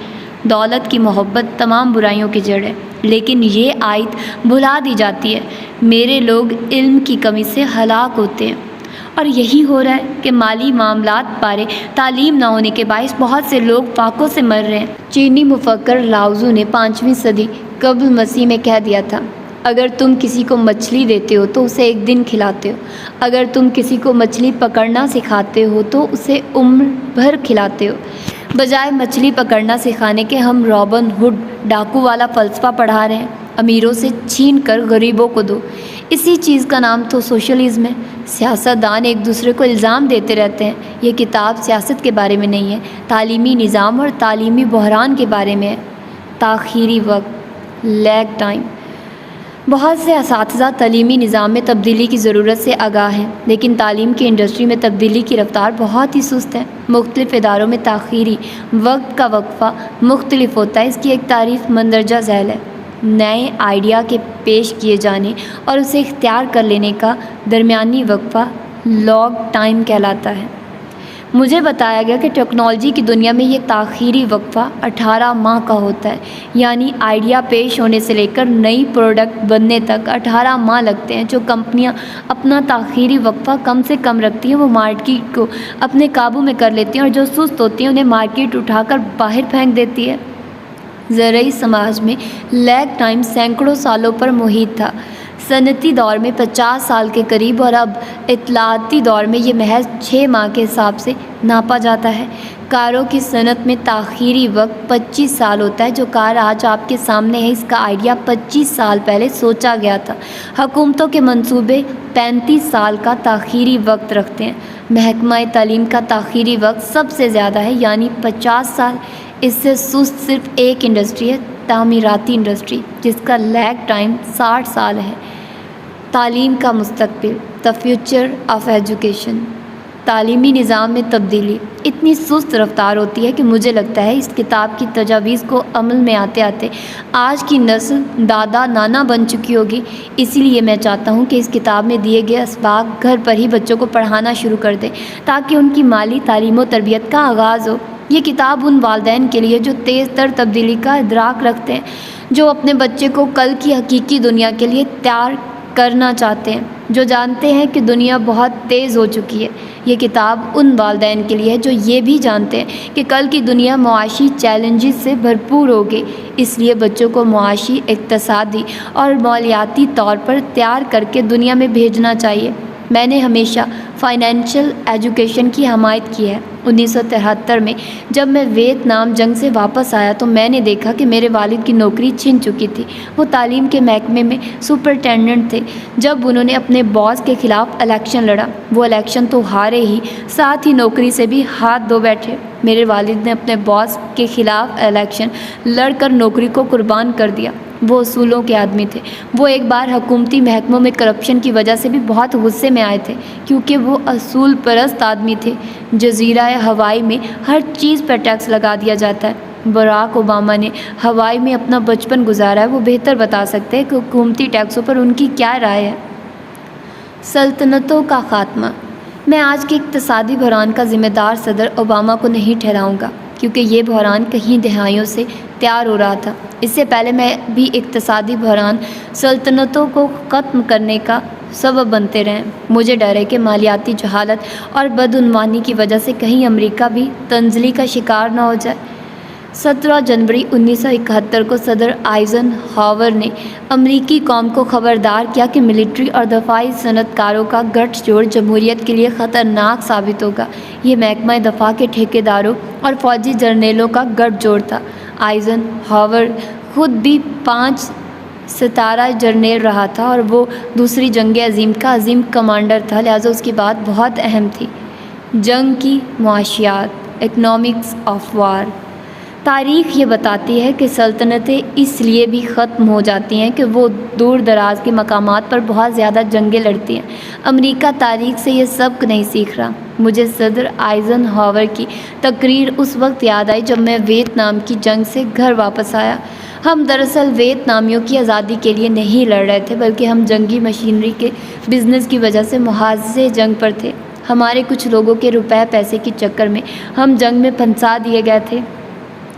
دولت کی محبت تمام برائیوں کی جڑ ہے، لیکن یہ آیت بھلا دی جاتی ہے، میرے لوگ علم کی کمی سے ہلاک ہوتے ہیں۔ اور یہی ہو رہا ہے کہ مالی معاملات بارے تعلیم نہ ہونے کے باعث بہت سے لوگ فاقوں سے مر رہے ہیں۔ چینی مفکر لاؤزو نے 5ویں صدی قبل مسیح میں کہہ دیا تھا، اگر تم کسی کو مچھلی دیتے ہو تو اسے ایک دن کھلاتے ہو، اگر تم کسی کو مچھلی پکڑنا سکھاتے ہو تو اسے عمر بھر کھلاتے ہو۔ بجائے مچھلی پکڑنا سکھانے کے ہم رابن ہوڈ ڈاکو والا فلسفہ پڑھا رہے ہیں، امیروں سے چھین کر غریبوں کو دو۔ اسی چیز کا نام تو سوشلزم ہے۔ سیاستدان ایک دوسرے کو الزام دیتے رہتے ہیں۔ یہ کتاب سیاست کے بارے میں نہیں ہے، تعلیمی نظام اور تعلیمی بحران کے بارے میں ہے۔ تاخیری وقت، لیگ ٹائم۔ بہت سے اساتذہ تعلیمی نظام میں تبدیلی کی ضرورت سے آگاہ ہیں، لیکن تعلیم کی انڈسٹری میں تبدیلی کی رفتار بہت ہی سست ہے۔ مختلف اداروں میں تاخیری وقت کا وقفہ مختلف ہوتا ہے۔ اس کی ایک تعریف مندرجہ ذیل ہے، نئے آئیڈیا کے پیش کیے جانے اور اسے اختیار کر لینے کا درمیانی وقفہ لاگ ٹائم کہلاتا ہے۔ مجھے بتایا گیا کہ ٹیکنالوجی کی دنیا میں یہ تاخیری وقفہ 18 ماہ کا ہوتا ہے، یعنی آئیڈیا پیش ہونے سے لے کر نئی پروڈکٹ بننے تک 18 ماہ لگتے ہیں۔ جو کمپنیاں اپنا تاخیری وقفہ کم سے کم رکھتی ہیں وہ مارکیٹ کو اپنے قابو میں کر لیتی ہیں، اور جو سست ہوتی ہیں انہیں مارکیٹ اٹھا کر باہر پھینک دیتی ہے۔ زرعی سماج میں لیگ ٹائم سینکڑوں سالوں پر محیط تھا، صنعتی دور میں 50 سال کے قریب، اور اب اطلاعاتی دور میں یہ محض 6 ماہ کے حساب سے ناپا جاتا ہے۔ کاروں کی صنعت میں تاخیری وقت 25 سال ہوتا ہے۔ جو کار آج آپ کے سامنے ہے، اس کا آئیڈیا 25 سال پہلے سوچا گیا تھا۔ حکومتوں کے منصوبے 35 سال کا تاخیری وقت رکھتے ہیں۔ محکمہ تعلیم کا تاخیری وقت سب سے زیادہ ہے، یعنی 50 سال۔ اس سے سست صرف ایک انڈسٹری ہے، تعمیراتی انڈسٹری، جس کا لیگ ٹائم 60 سال ہے۔ تعلیم کا مستقبل، دی فیوچر آف ایجوکیشن۔ تعلیمی نظام میں تبدیلی اتنی سست رفتار ہوتی ہے کہ مجھے لگتا ہے اس کتاب کی تجاویز کو عمل میں آتے آتے آج کی نسل دادا نانا بن چکی ہوگی۔ اسی لیے میں چاہتا ہوں کہ اس کتاب میں دیے گئے اسباق گھر پر ہی بچوں کو پڑھانا شروع کر دیں، تاکہ ان کی مالی تعلیم و تربیت کا آغاز ہو۔ یہ کتاب ان والدین کے لیے جو تیز تر تبدیلی کا ادراک رکھتے ہیں، جو اپنے بچے کو کل کی حقیقی دنیا کے لیے تیار کرنا چاہتے ہیں، جو جانتے ہیں کہ دنیا بہت تیز ہو چکی ہے۔ یہ کتاب ان والدین کے لیے ہے جو یہ بھی جانتے ہیں کہ کل کی دنیا معاشی چیلنجز سے بھرپور ہوگی۔ اس لیے بچوں کو معاشی، اقتصادی اور مالیاتی طور پر تیار کر کے دنیا میں بھیجنا چاہیے۔ میں نے ہمیشہ فائنینشیل ایجوکیشن کی حمایت کی ہے۔ 1973 میں جب میں ویتنام جنگ سے واپس آیا تو میں نے دیکھا کہ میرے والد کی نوکری چھن چکی تھی۔ وہ تعلیم کے محکمے میں سپرنٹینڈنٹ تھے۔ جب انہوں نے اپنے باس کے خلاف الیکشن لڑا، وہ الیکشن تو ہارے ہی، ساتھ ہی نوکری سے بھی ہاتھ دھو بیٹھے۔ میرے والد نے اپنے باس کے خلاف الیکشن لڑ کر نوکری کو قربان کر دیا۔ وہ اصولوں کے آدمی تھے۔ وہ ایک بار حکومتی محکموں میں کرپشن کی وجہ سے بھی بہت غصے میں آئے تھے، کیونکہ وہ اصول پرست آدمی تھے۔ جزیرہ ہوائی میں ہر چیز پر ٹیکس لگا دیا جاتا ہے۔ براک اوباما نے ہوائی میں اپنا بچپن گزارا ہے، وہ بہتر بتا سکتے ہیں کہ حکومتی ٹیکسوں پر ان کی کیا رائے ہے۔ سلطنتوں کا خاتمہ۔ میں آج کے اقتصادی بحران کا ذمہ دار صدر اوباما کو نہیں ٹھہراؤں گا، کیونکہ یہ بحران کئی دہائیوں سے تیار ہو رہا تھا۔ اس سے پہلے میں بھی اقتصادی بحران سلطنتوں کو ختم کرنے کا سبب بنتے رہے۔ مجھے ڈر ہے کہ مالیاتی جہالت اور بدعنوانی کی وجہ سے کہیں امریکہ بھی تنزلی کا شکار نہ ہو جائے۔ 17 جنوری 1971 کو صدر آئزن ہاور نے امریکی قوم کو خبردار کیا کہ ملٹری اور دفاعی صنعت کاروں کا گٹھ جوڑ جمہوریت کے لیے خطرناک ثابت ہوگا۔ یہ محکمہ دفاع کے ٹھیکیداروں اور فوجی جرنیلوں کا گٹھ جوڑ تھا۔ آئزن ہاور خود بھی 5 ستارہ جرنیل رہا تھا اور وہ دوسری جنگ عظیم کا عظیم کمانڈر تھا، لہٰذا اس کی بات بہت اہم تھی۔ جنگ کی معاشیات، اکنامکس آف وار۔ تاریخ یہ بتاتی ہے کہ سلطنتیں اس لیے بھی ختم ہو جاتی ہیں کہ وہ دور دراز کے مقامات پر بہت زیادہ جنگیں لڑتی ہیں۔ امریکہ تاریخ سے یہ سبق نہیں سیکھ رہا۔ مجھے صدر آئزن ہاور کی تقریر اس وقت یاد آئی جب میں ویتنام کی جنگ سے گھر واپس آیا۔ ہم دراصل ویتنامیوں کی آزادی کے لیے نہیں لڑ رہے تھے، بلکہ ہم جنگی مشینری کے بزنس کی وجہ سے محاذ جنگ پر تھے۔ ہمارے کچھ لوگوں کے روپے پیسے کے چکر میں ہم جنگ میں پھنسا دیے گئے تھے۔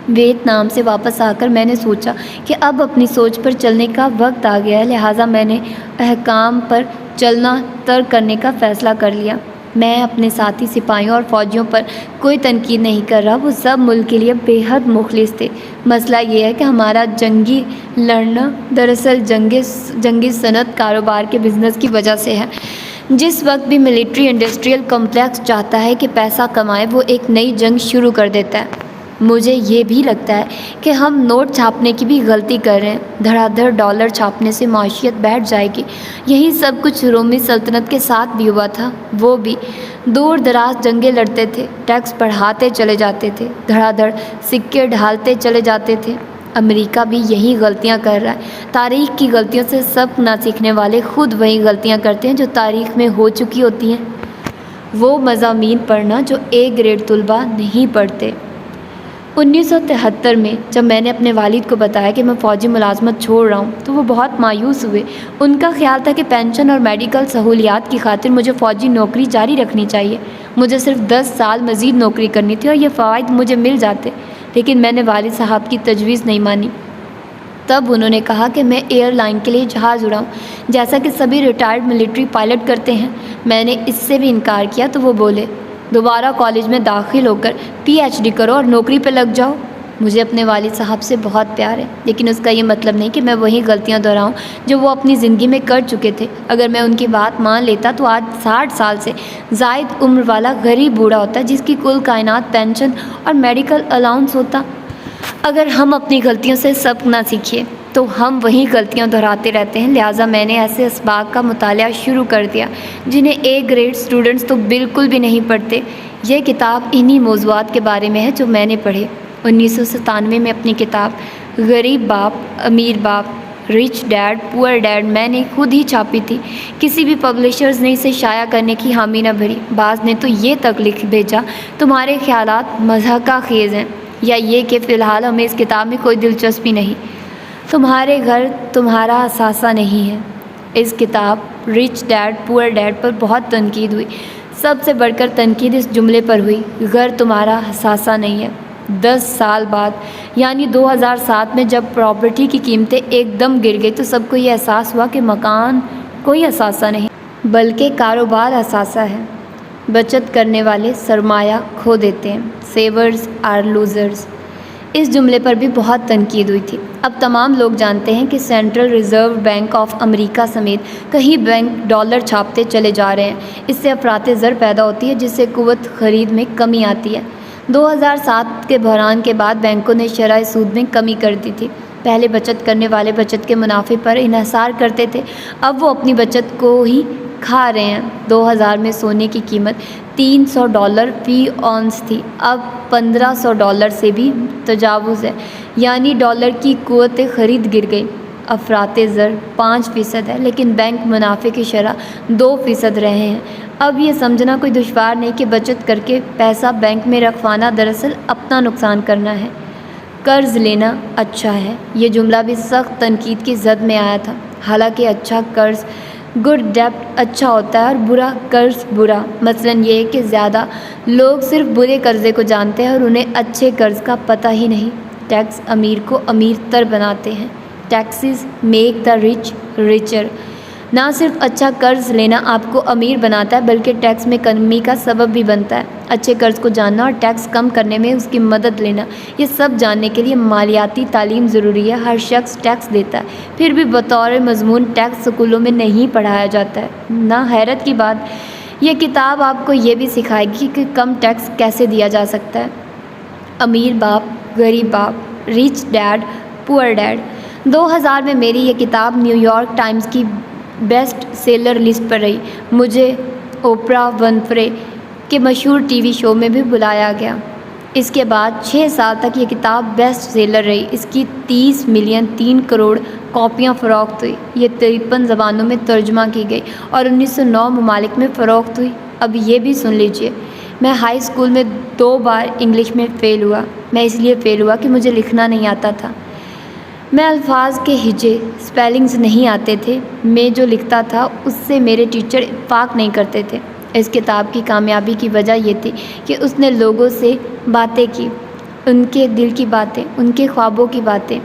ویتنام سے واپس آ کر میں نے سوچا کہ اب اپنی سوچ پر چلنے کا وقت آ گیا ہے، لہٰذا میں نے احکام پر چلنا ترک کرنے کا فیصلہ کر لیا۔ میں اپنے ساتھی سپاہیوں اور فوجیوں پر کوئی تنقید نہیں کر رہا، وہ سب ملک کے لیے بے حد مخلص تھے۔ مسئلہ یہ ہے کہ ہمارا جنگی لڑنا دراصل جنگی صنعت کاروبار کے بزنس کی وجہ سے ہے۔ جس وقت بھی ملٹری انڈسٹریل کمپلیکس چاہتا ہے کہ پیسہ کمائے، وہ ایک نئی جنگ شروع کر دیتا ہے۔ مجھے یہ بھی لگتا ہے کہ ہم نوٹ چھاپنے کی بھی غلطی کر رہے ہیں۔ دھڑا دھڑ ڈالر چھاپنے سے معیشت بیٹھ جائے گی۔ یہی سب کچھ رومی سلطنت کے ساتھ بھی ہوا تھا۔ وہ بھی دور دراز جنگیں لڑتے تھے، ٹیکس بڑھاتے چلے جاتے تھے، دھڑا دھڑ سکے ڈھالتے چلے جاتے تھے۔ امریکہ بھی یہی غلطیاں کر رہا ہے۔ تاریخ کی غلطیوں سے سبق نہ سیکھنے والے خود وہی غلطیاں کرتے ہیں جو تاریخ میں ہو چکی ہوتی ہیں۔ وہ مضامین پڑھنا جو اے گریڈ طلباء نہیں پڑھتے۔ 1973 میں جب میں نے اپنے والد کو بتایا کہ میں فوجی ملازمت چھوڑ رہا ہوں تو وہ بہت مایوس ہوئے۔ ان کا خیال تھا کہ پینشن اور میڈیکل سہولیات کی خاطر مجھے فوجی نوکری جاری رکھنی چاہیے۔ مجھے صرف 10 سال مزید نوکری کرنی تھی اور یہ فوائد مجھے مل جاتے، لیکن میں نے والد صاحب کی تجویز نہیں مانی۔ تب انہوں نے کہا کہ میں ایئر لائن کے لیے جہاز اڑاؤں، جیسا کہ سبھی ریٹائرڈ ملٹری پائلٹ کرتے ہیں۔ میں نے اس سے بھی انکار کیا تو وہ بولے، دوبارہ کالج میں داخل ہو کر پی ایچ ڈی کرو اور نوکری پہ لگ جاؤ۔ مجھے اپنے والد صاحب سے بہت پیار ہے، لیکن اس کا یہ مطلب نہیں کہ میں وہی غلطیاں دہراؤں جو وہ اپنی زندگی میں کر چکے تھے۔ اگر میں ان کی بات مان لیتا تو آج 60 سال سے زائد عمر والا غریب بوڑھا ہوتا جس کی کل کائنات پینشن اور میڈیکل الاؤنس ہوتا۔ اگر ہم اپنی غلطیوں سے سبق نہ سیکھیں تو ہم وہی غلطیاں دہراتے رہتے ہیں، لہٰذا میں نے ایسے اسباق کا مطالعہ شروع کر دیا جنہیں اے گریڈ اسٹوڈنٹس تو بالکل بھی نہیں پڑھتے۔ یہ کتاب انہی موضوعات کے بارے میں ہے جو میں نے پڑھے۔ 1997 میں اپنی کتاب غریب باپ امیر باپ، رچ ڈیڈ پور ڈیڈ میں نے خود ہی چھاپی تھی۔ کسی بھی پبلشرز نے اسے شائع کرنے کی حامی نہ بھری۔ بعض نے تو یہ تک لکھ بھیجا، تمہارے خیالات مضحکہ خیز ہیں، یا یہ کہ فی الحال ہمیں اس کتاب میں کوئی دلچسپی نہیں، تمہارے گھر تمہارا اثاثہ نہیں ہے۔ اس کتاب رچ ڈیڈ پور ڈیڈ پر بہت تنقید ہوئی۔ سب سے بڑھ کر تنقید اس جملے پر ہوئی، گھر تمہارا اثاثہ نہیں ہے۔ 10 سال بعد یعنی 2007 میں جب پراپرٹی کی قیمتیں ایک دم گر گئی تو سب کو یہ احساس ہوا کہ مکان کوئی اثاثہ نہیں بلکہ کاروبار اثاثہ ہے۔ بچت کرنے والے سرمایہ کھو دیتے ہیں، سیورز آر لوزرز۔ اس جملے پر بھی بہت تنقید ہوئی تھی۔ اب تمام لوگ جانتے ہیں کہ central reserve bank of America سمیت کئی بینک ڈالر چھاپتے چلے جا رہے ہیں۔ اس سے افراط زر پیدا ہوتی ہے جس سے قوت خرید میں کمی آتی ہے۔ 2007 کے بحران کے بعد بینکوں نے شرح سود میں کمی کر دی تھی۔ پہلے بچت کرنے والے بچت کے منافع پر انحصار کرتے تھے، اب وہ اپنی بچت کو ہی کھا رہے ہیں۔ 2000 میں سونے کی قیمت $300 فی اونس تھی، اب $1500 سے بھی تجاوز ہے، یعنی ڈالر کی قوت خرید گر گئی۔ افراط زر 5% ہے، لیکن بینک منافع کی شرح 2% رہے ہیں۔ اب یہ سمجھنا کوئی دشوار نہیں کہ بچت کر کے پیسہ بینک میں رکھوانا دراصل اپنا نقصان کرنا ہے۔ قرض لینا اچھا ہے، یہ جملہ بھی سخت تنقید کی زد میں آیا تھا۔ حالانکہ اچھا قرض گڈ ڈیبٹ اچھا ہوتا ہے اور برا قرض برا۔ مثلاً یہ کہ زیادہ لوگ صرف برے قرضے کو جانتے ہیں اور انہیں اچھے قرض کا پتہ ہی نہیں۔ ٹیکس امیر کو امیر تر بناتے ہیں۔ Taxes make the rich richer. نہ صرف اچھا قرض لینا آپ کو امیر بناتا ہے بلکہ ٹیکس میں کمی کا سبب بھی بنتا ہے۔ اچھے قرض کو جاننا اور ٹیکس کم کرنے میں اس کی مدد لینا، یہ سب جاننے کے لیے مالیاتی تعلیم ضروری ہے۔ ہر شخص ٹیکس دیتا ہے، پھر بھی بطور مضمون ٹیکس اسکولوں میں نہیں پڑھایا جاتا ہے۔ نہ حیرت کی بات، یہ کتاب آپ کو یہ بھی سکھائے گی کہ کم ٹیکس کیسے دیا جا سکتا ہے۔ امیر باپ، غریب باپ، ریچ ڈیڈ، پور ڈیڈ۔ 2000 میں میری یہ کتاب نیو یارک ٹائمز کی بیسٹ سیلر لسٹ پر رہی۔ مجھے اوپرا ونفرے کے مشہور ٹی وی شو میں بھی بلایا گیا۔ اس کے بعد 6 سال تک یہ کتاب بیسٹ سیلر رہی۔ اس کی 30 ملین 3 کروڑ کاپیاں فروخت ہوئی۔ یہ 53 زبانوں میں ترجمہ کی گئی اور 1909 ممالک میں فروخت ہوئی۔ اب یہ بھی سن لیجئے، میں ہائی اسکول میں 2 بار انگلش میں فیل ہوا۔ میں اس لیے فیل ہوا کہ مجھے لکھنا نہیں آتا تھا۔ میں الفاظ کے ہجے، سپیلنگز نہیں آتے تھے۔ میں جو لکھتا تھا اس سے میرے ٹیچر اتفاق نہیں کرتے تھے۔ اس کتاب کی کامیابی کی وجہ یہ تھی کہ اس نے لوگوں سے باتیں کی، ان کے دل کی باتیں، ان کے خوابوں کی باتیں۔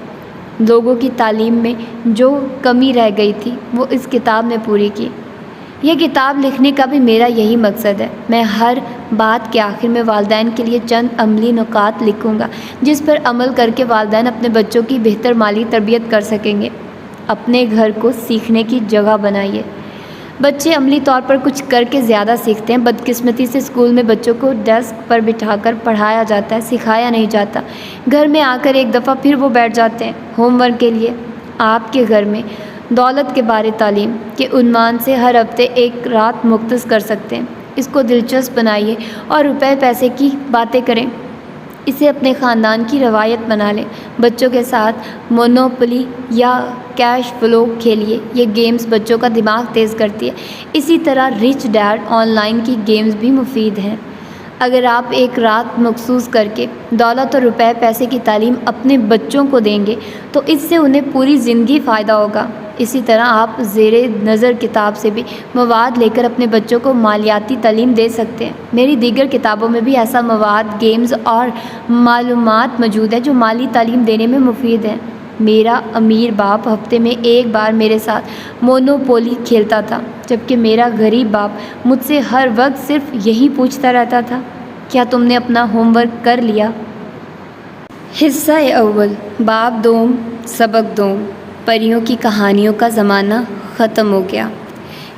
لوگوں کی تعلیم میں جو کمی رہ گئی تھی وہ اس کتاب نے پوری کی۔ یہ کتاب لکھنے کا بھی میرا یہی مقصد ہے۔ میں ہر بات کے آخر میں والدین کے لیے چند عملی نکات لکھوں گا جس پر عمل کر کے والدین اپنے بچوں کی بہتر مالی تربیت کر سکیں گے۔ اپنے گھر کو سیکھنے کی جگہ بنائیے۔ بچے عملی طور پر کچھ کر کے زیادہ سیکھتے ہیں۔ بدقسمتی سے اسکول میں بچوں کو ڈیسک پر بٹھا کر پڑھایا جاتا ہے، سکھایا نہیں جاتا۔ گھر میں آ کر ایک دفعہ پھر وہ بیٹھ جاتے ہیں ہوم ورک کے لیے۔ آپ کے گھر میں دولت کے بارے تعلیم کے عنوان سے ہر ہفتے ایک رات مختص کر سکتے ہیں۔ اس کو دلچسپ بنائیے اور روپے پیسے کی باتیں کریں۔ اسے اپنے خاندان کی روایت بنا لیں۔ بچوں کے ساتھ مونوپلی یا کیش فلو کھیلیے۔ یہ گیمز بچوں کا دماغ تیز کرتی ہے۔ اسی طرح ریچ ڈیڈ آن لائن کی گیمز بھی مفید ہیں۔ اگر آپ ایک رات مخصوص کر کے دولت اور روپے پیسے کی تعلیم اپنے بچوں کو دیں گے تو اس سے انہیں پوری زندگی فائدہ ہوگا۔ اسی طرح آپ زیر نظر کتاب سے بھی مواد لے کر اپنے بچوں کو مالیاتی تعلیم دے سکتے ہیں۔ میری دیگر کتابوں میں بھی ایسا مواد، گیمز اور معلومات موجود ہے جو مالی تعلیم دینے میں مفید ہے۔ میرا امیر باپ ہفتے میں ایک بار میرے ساتھ مونوپولی کھیلتا تھا، جبکہ میرا غریب باپ مجھ سے ہر وقت صرف یہی پوچھتا رہتا تھا، کیا تم نے اپنا ہوم ورک کر لیا؟ حصہ اول، باب دوم، سبق دوم۔ پریوں کی کہانیوں کا زمانہ ختم ہو گیا۔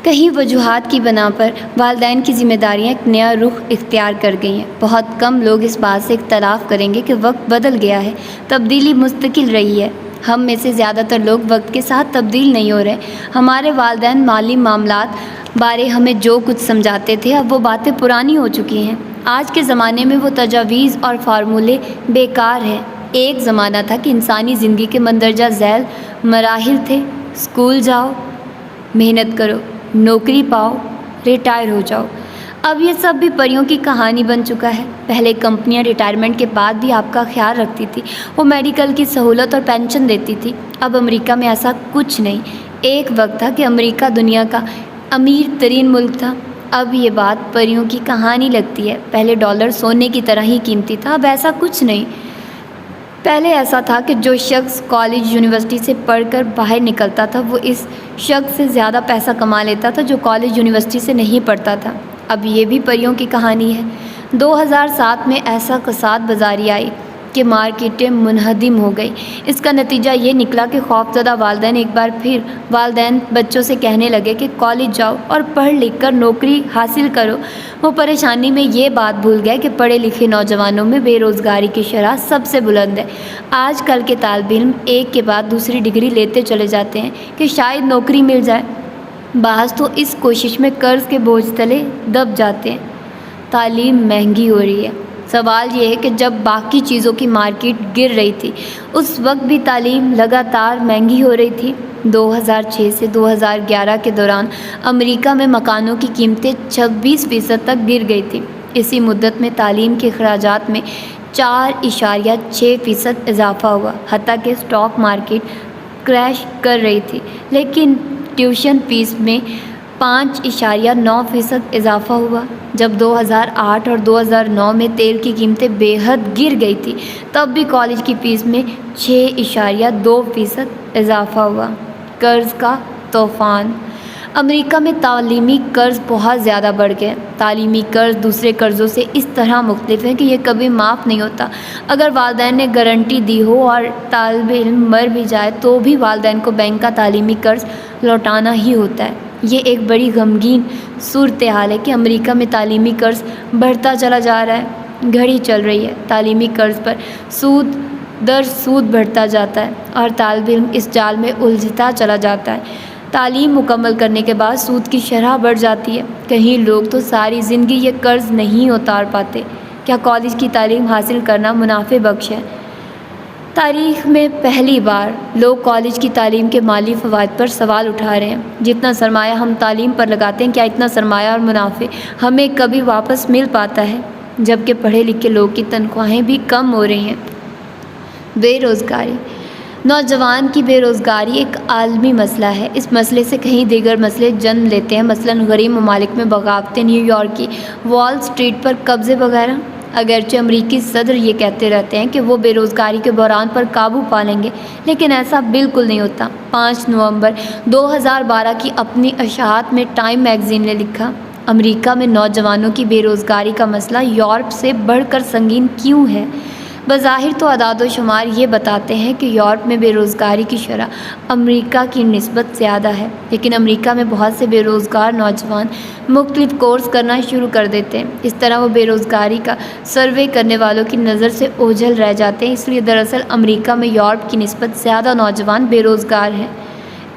کہیں وجوہات کی بنا پر والدین کی ذمہ داریاں ایک نیا رخ اختیار کر گئی ہیں۔ بہت کم لوگ اس بات سے اختلاف کریں گے کہ وقت بدل گیا ہے، تبدیلی مستقل رہی ہے۔ ہم میں سے زیادہ تر لوگ وقت کے ساتھ تبدیل نہیں ہو رہے۔ ہمارے والدین مالی معاملات بارے ہمیں جو کچھ سمجھاتے تھے اب وہ باتیں پرانی ہو چکی ہیں۔ آج کے زمانے میں وہ تجاویز اور فارمولے بیکار ہیں۔ ایک زمانہ تھا کہ انسانی زندگی کے مندرجہ ذیل مراحل تھے: اسکول جاؤ، محنت کرو، نوکری پاؤ، ریٹائر ہو جاؤ۔ اب یہ سب بھی پریوں کی کہانی بن چکا ہے۔ پہلے کمپنیاں ریٹائرمنٹ کے بعد بھی آپ کا خیال رکھتی تھی، وہ میڈیکل کی سہولت اور پینشن دیتی تھی۔ اب امریکہ میں ایسا کچھ نہیں۔ ایک وقت تھا کہ امریکہ دنیا کا امیر ترین ملک تھا۔ اب یہ بات پریوں کی کہانی لگتی ہے۔ پہلے ڈالر سونے کی طرح ہی قیمتی تھا، اب ایسا کچھ نہیں۔ پہلے ایسا تھا کہ جو شخص کالج یونیورسٹی سے پڑھ کر باہر نکلتا تھا وہ اس شخص سے زیادہ پیسہ کما لیتا تھا جو کالج یونیورسٹی سے نہیں پڑھتا تھا۔ اب یہ بھی پریوں کی کہانی ہے۔ 2007 میں ایسا کساد بازاری آئی کہ مارکیٹیں منہدم ہو گئی۔ اس کا نتیجہ یہ نکلا کہ خوفزدہ والدین ایک بار پھر والدین بچوں سے کہنے لگے کہ کالج جاؤ اور پڑھ لکھ کر نوکری حاصل کرو۔ وہ پریشانی میں یہ بات بھول گئے کہ پڑھے لکھے نوجوانوں میں بے روزگاری کی شرح سب سے بلند ہے۔ آج کل کے طالب علم ایک کے بعد دوسری ڈگری لیتے چلے جاتے ہیں کہ شاید نوکری مل جائے۔ بعض تو اس کوشش میں قرض کے بوجھ تلے دب جاتے ہیں۔ تعلیم مہنگی ہو رہی ہے۔ سوال یہ ہے کہ جب باقی چیزوں کی مارکیٹ گر رہی تھی اس وقت بھی تعلیم لگاتار مہنگی ہو رہی تھی۔ 2006 سے 2011 کے دوران امریکہ میں مکانوں کی قیمتیں 26% تک گر گئی تھیں۔ اسی مدت میں تعلیم کے اخراجات میں 4.6% اضافہ ہوا، حتیٰ کہ اسٹاک مارکیٹ کریش کر رہی تھی، لیکن ٹیوشن فیس میں 5.9% اضافہ ہوا۔ جب 2008 اور 2009 میں تیل کی قیمتیں بے حد گر گئی تھی تب بھی کالج کی فیس میں 6.2% اضافہ ہوا۔ قرض کا طوفان۔ امریکہ میں تعلیمی قرض بہت زیادہ بڑھ گئے۔ تعلیمی قرض دوسرے قرضوں سے اس طرح مختلف ہے کہ یہ کبھی معاف نہیں ہوتا۔ اگر والدین نے گارنٹی دی ہو اور طالب علم مر بھی جائے تو بھی والدین کو بینک کا تعلیمی قرض لوٹانا ہی ہوتا ہے۔ یہ ایک بڑی غمگین صورتحال ہے کہ امریکہ میں تعلیمی قرض بڑھتا چلا جا رہا ہے۔ گھڑی چل رہی ہے، تعلیمی قرض پر سود در سود بڑھتا جاتا ہے اور طالب علم اس جال میں الجھتا چلا جاتا ہے۔ تعلیم مکمل کرنے کے بعد سود کی شرح بڑھ جاتی ہے۔ کہیں لوگ تو ساری زندگی یہ قرض نہیں اتار پاتے۔ کیا کالج کی تعلیم حاصل کرنا منافع بخش ہے؟ تاریخ میں پہلی بار لوگ کالج کی تعلیم کے مالی فوائد پر سوال اٹھا رہے ہیں۔ جتنا سرمایہ ہم تعلیم پر لگاتے ہیں، کیا اتنا سرمایہ اور منافع ہمیں کبھی واپس مل پاتا ہے؟ جبکہ پڑھے لکھے لوگ کی تنخواہیں بھی کم ہو رہی ہیں۔ بے روزگاری۔ نوجوان کی بے روزگاری ایک عالمی مسئلہ ہے۔ اس مسئلے سے کئی دیگر مسئلے جنم لیتے ہیں، مثلاً غریب ممالک میں بغاوتیں، نیو یارک کی وال اسٹریٹ پر قبضے وغیرہ۔ اگرچہ امریکی صدر یہ کہتے رہتے ہیں کہ وہ بے روزگاری کے بحران پر قابو پا لیں گے، لیکن ایسا بالکل نہیں ہوتا۔ 5 نومبر 2012 کی اپنی اشاعت میں ٹائم میگزین نے لکھا، امریکہ میں نوجوانوں کی بے روزگاری کا مسئلہ یورپ سے بڑھ کر سنگین کیوں ہے؟ بظاہر تو اعداد و شمار یہ بتاتے ہیں کہ یورپ میں بے روزگاری کی شرح امریکہ کی نسبت زیادہ ہے، لیکن امریکہ میں بہت سے بے روزگار نوجوان مختلف کورس کرنا شروع کر دیتے ہیں۔ اس طرح وہ بے روزگاری کا سروے کرنے والوں کی نظر سے اوجھل رہ جاتے ہیں۔ اس لیے دراصل امریکہ میں یورپ کی نسبت زیادہ نوجوان بے روزگار ہیں۔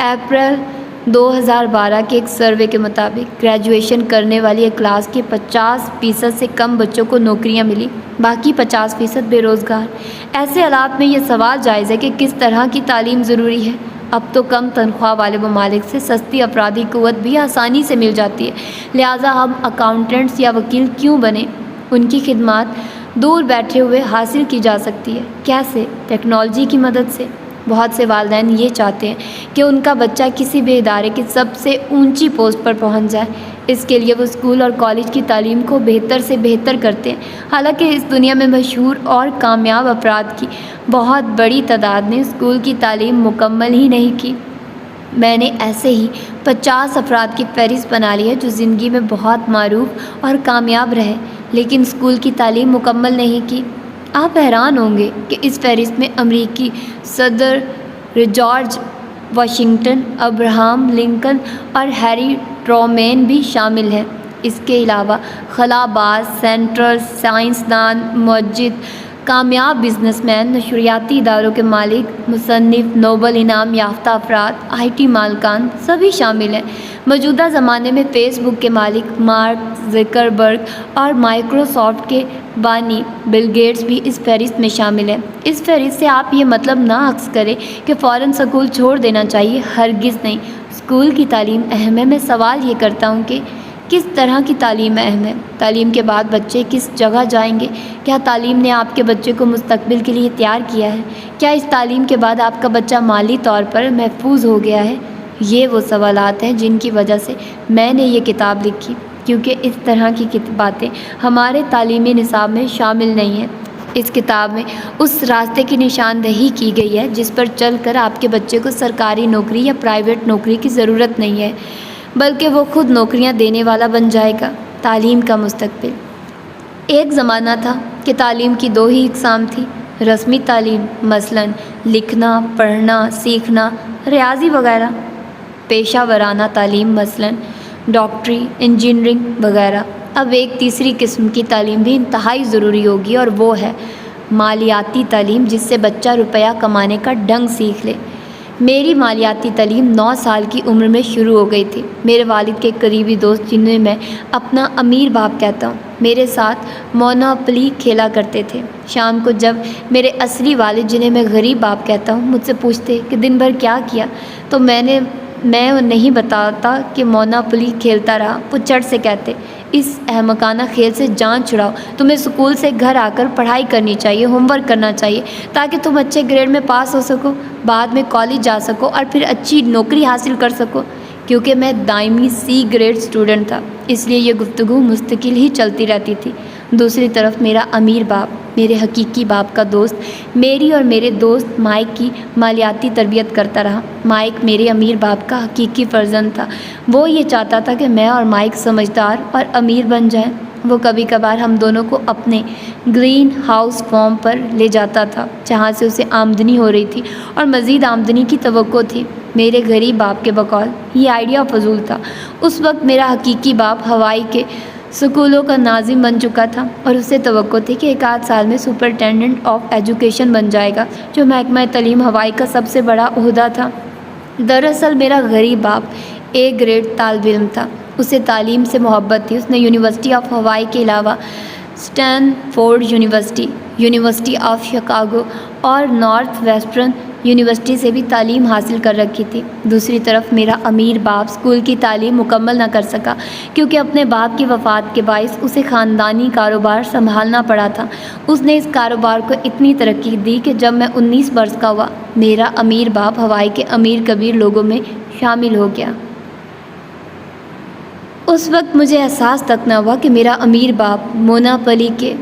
اپریل 2012 کے ایک سروے کے مطابق گریجویشن کرنے والی ایک کلاس کے 50% سے کم بچوں کو نوکریاں ملی، باقی 50% بے روزگار۔ ایسے حالات میں یہ سوال جائز ہے کہ کس طرح کی تعلیم ضروری ہے؟ اب تو کم تنخواہ والے ممالک سے سستی افرادی قوت بھی آسانی سے مل جاتی ہے، لہٰذا ہم اکاؤنٹنٹس یا وکیل کیوں بنیں؟ ان کی خدمات دور بیٹھے ہوئے حاصل کی جا سکتی ہے۔ کیسے؟ ٹیکنالوجی کی مدد سے۔ بہت سے والدین یہ چاہتے ہیں کہ ان کا بچہ کسی بھی ادارے کی سب سے اونچی پوسٹ پر پہنچ جائے۔ اس کے لیے وہ اسکول اور کالج کی تعلیم کو بہتر سے بہتر کرتے ہیں، حالانکہ اس دنیا میں مشہور اور کامیاب افراد کی بہت بڑی تعداد نے اسکول کی تعلیم مکمل ہی نہیں کی۔ میں نے ایسے ہی 50 افراد کی فہرست بنا لی ہے جو زندگی میں بہت معروف اور کامیاب رہے، لیکن اسکول کی تعلیم مکمل نہیں کی۔ آپ حیران ہوں گے کہ اس فہرست میں امریکی صدر جارج واشنگٹن، ابراہم لنکن اور ہیری ٹرومین بھی شامل ہیں۔ اس کے علاوہ خلا باز، سینیٹر، سائنسدان، معجزہ، کامیاب بزنس مین، نشریاتی اداروں کے مالک، مصنف، نوبل انعام یافتہ افراد، IT مالکان سبھی شامل ہیں۔ موجودہ زمانے میں فیس بک کے مالک مارک زکربرگ اور مائیکروسافٹ کے بانی بل گیٹس بھی اس فہرست میں شامل ہیں۔ اس فہرست سے آپ یہ مطلب نہ اخذ کریں کہ فوراً سکول چھوڑ دینا چاہیے، ہرگز نہیں۔ اسکول کی تعلیم اہم ہے۔ میں سوال یہ کرتا ہوں کہ کس طرح کی تعلیم اہم ہے؟ تعلیم کے بعد بچے کس جگہ جائیں گے؟ کیا تعلیم نے آپ کے بچے کو مستقبل کے لیے تیار کیا ہے؟ کیا اس تعلیم کے بعد آپ کا بچہ مالی طور پر محفوظ ہو گیا ہے؟ یہ وہ سوالات ہیں جن کی وجہ سے میں نے یہ کتاب لکھی، کیونکہ اس طرح کی باتیں ہمارے تعلیمی نصاب میں شامل نہیں ہیں۔ اس کتاب میں اس راستے کی نشاندہی کی گئی ہے جس پر چل کر آپ کے بچے کو سرکاری نوکری یا پرائیویٹ نوکری کی ضرورت نہیں ہے، بلکہ وہ خود نوکریاں دینے والا بن جائے گا۔ تعلیم کا مستقبل۔ ایک زمانہ تھا کہ تعلیم کی 2 ہی اقسام تھی، رسمی تعلیم مثلاً لکھنا، پڑھنا، سیکھنا، ریاضی وغیرہ، پیشہ ورانہ تعلیم مثلاً ڈاکٹری، انجینئرنگ وغیرہ۔ اب ایک تیسری قسم کی تعلیم بھی انتہائی ضروری ہوگی، اور وہ ہے مالیاتی تعلیم، جس سے بچہ روپیہ کمانے کا ڈھنگ سیکھ لے۔ میری مالیاتی تعلیم 9 سال کی عمر میں شروع ہو گئی تھی۔ میرے والد کے قریبی دوست، جنہیں میں اپنا امیر باپ کہتا ہوں، میرے ساتھ مونوپلی کھیلا کرتے تھے۔ شام کو جب میرے اصلی والد، جنہیں میں غریب باپ کہتا ہوں، مجھ سے پوچھتے کہ دن بھر کیا کیا، تو میں نہیں بتاتا کہ مونوپلی کھیلتا رہا۔ وہ چڑ سے کہتے، اس احمقانہ کھیل سے جان چھڑاؤ، تمہیں اسکول سے گھر آ کر پڑھائی کرنی چاہیے، ہوم ورک کرنا چاہیے، تاکہ تم اچھے گریڈ میں پاس ہو سکو، بعد میں کالج جا سکو اور پھر اچھی نوکری حاصل کر سکو۔ کیونکہ میں دائمی C گریڈ اسٹوڈنٹ تھا، اس لیے یہ گفتگو مستقل ہی چلتی رہتی تھی۔ دوسری طرف میرا امیر باپ میرے حقیقی باپ کا دوست میری اور میرے دوست مائک کی مالیاتی تربیت کرتا رہا۔ مائک میرے امیر باپ کا حقیقی فرزند تھا۔ وہ یہ چاہتا تھا کہ میں اور مائک سمجھدار اور امیر بن جائیں۔ وہ کبھی کبھار ہم دونوں کو اپنے گرین ہاؤس فارم پر لے جاتا تھا، جہاں سے اسے آمدنی ہو رہی تھی اور مزید آمدنی کی توقع تھی۔ میرے غریب باپ کے بقول یہ آئیڈیا فضول تھا۔ اس وقت میرا حقیقی باپ ہوائی کے اسکولوں کا ناظم بن چکا تھا اور اسے توقع تھی کہ ایک آدھ سال میں سپرنٹینڈنٹ آف ایجوکیشن بن جائے گا، جو محکمہ تعلیم ہوائی کا سب سے بڑا عہدہ تھا۔ دراصل میرا غریب باپ ایک گریڈ طالب علم تھا۔ اسے تعلیم سے محبت تھی۔ اس نے یونیورسٹی آف ہوائی کے علاوہ Stanford university, university of Chicago اور نارتھ ویسٹرن یونیورسٹی سے بھی تعلیم حاصل کر رکھی تھی۔ دوسری طرف میرا امیر باپ اسکول کی تعلیم مکمل نہ کر سکا، کیونکہ اپنے باپ کی وفات کے باعث اسے خاندانی کاروبار سنبھالنا پڑا تھا۔ اس نے اس کاروبار کو اتنی ترقی دی کہ جب میں 19 برس کا ہوا، میرا امیر باپ ہوائی کے امیر کبیر لوگوں میں شامل ہو گیا۔ اس وقت مجھے احساس تک نہ ہوا کہ میرا امیر باپ مونوپولی کے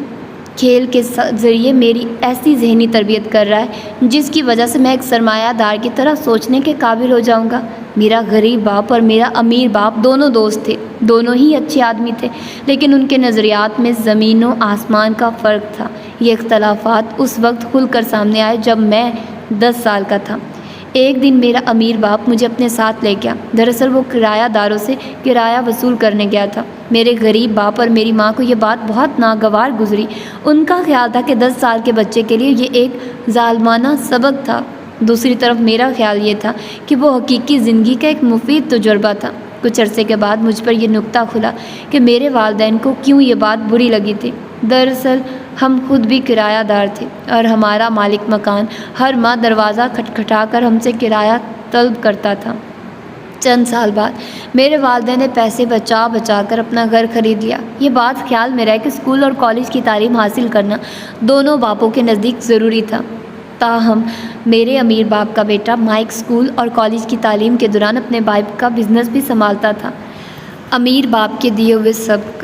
کھیل کے ذریعے میری ایسی ذہنی تربیت کر رہا ہے جس کی وجہ سے میں ایک سرمایہ دار کی طرح سوچنے کے قابل ہو جاؤں گا۔ میرا غریب باپ اور میرا امیر باپ دونوں دوست تھے، دونوں ہی اچھے آدمی تھے، لیکن ان کے نظریات میں زمین و آسمان کا فرق تھا۔ یہ اختلافات اس وقت کھل کر سامنے آئے جب میں 10 سال کا تھا۔ ایک دن میرا امیر باپ مجھے اپنے ساتھ لے گیا۔ دراصل وہ کرایہ داروں سے کرایہ وصول کرنے گیا تھا۔ میرے غریب باپ اور میری ماں کو یہ بات بہت ناگوار گزری۔ ان کا خیال تھا کہ 10 سال کے بچے کے لیے یہ ایک ظالمانہ سبق تھا۔ دوسری طرف میرا خیال یہ تھا کہ وہ حقیقی زندگی کا ایک مفید تجربہ تھا۔ کچھ عرصے کے بعد مجھ پر یہ نکتہ کھلا کہ میرے والدین کو کیوں یہ بات بری لگی تھی۔ دراصل ہم خود بھی کرایہ دار تھے اور ہمارا مالک مکان ہر ماہ دروازہ کھٹکھٹا کر ہم سے کرایہ طلب کرتا تھا۔ چند سال بعد میرے والدین نے پیسے بچا بچا کر اپنا گھر خرید لیا۔ یہ بات خیال میں رہے کہ اسکول اور کالج کی تعلیم حاصل کرنا دونوں باپوں کے نزدیک ضروری تھا۔ تاہم میرے امیر باپ کا بیٹا مائک اسکول اور کالج کی تعلیم کے دوران اپنے باپ کا بزنس بھی سنبھالتا تھا۔ امیر باپ کے دیے ہوئے سبق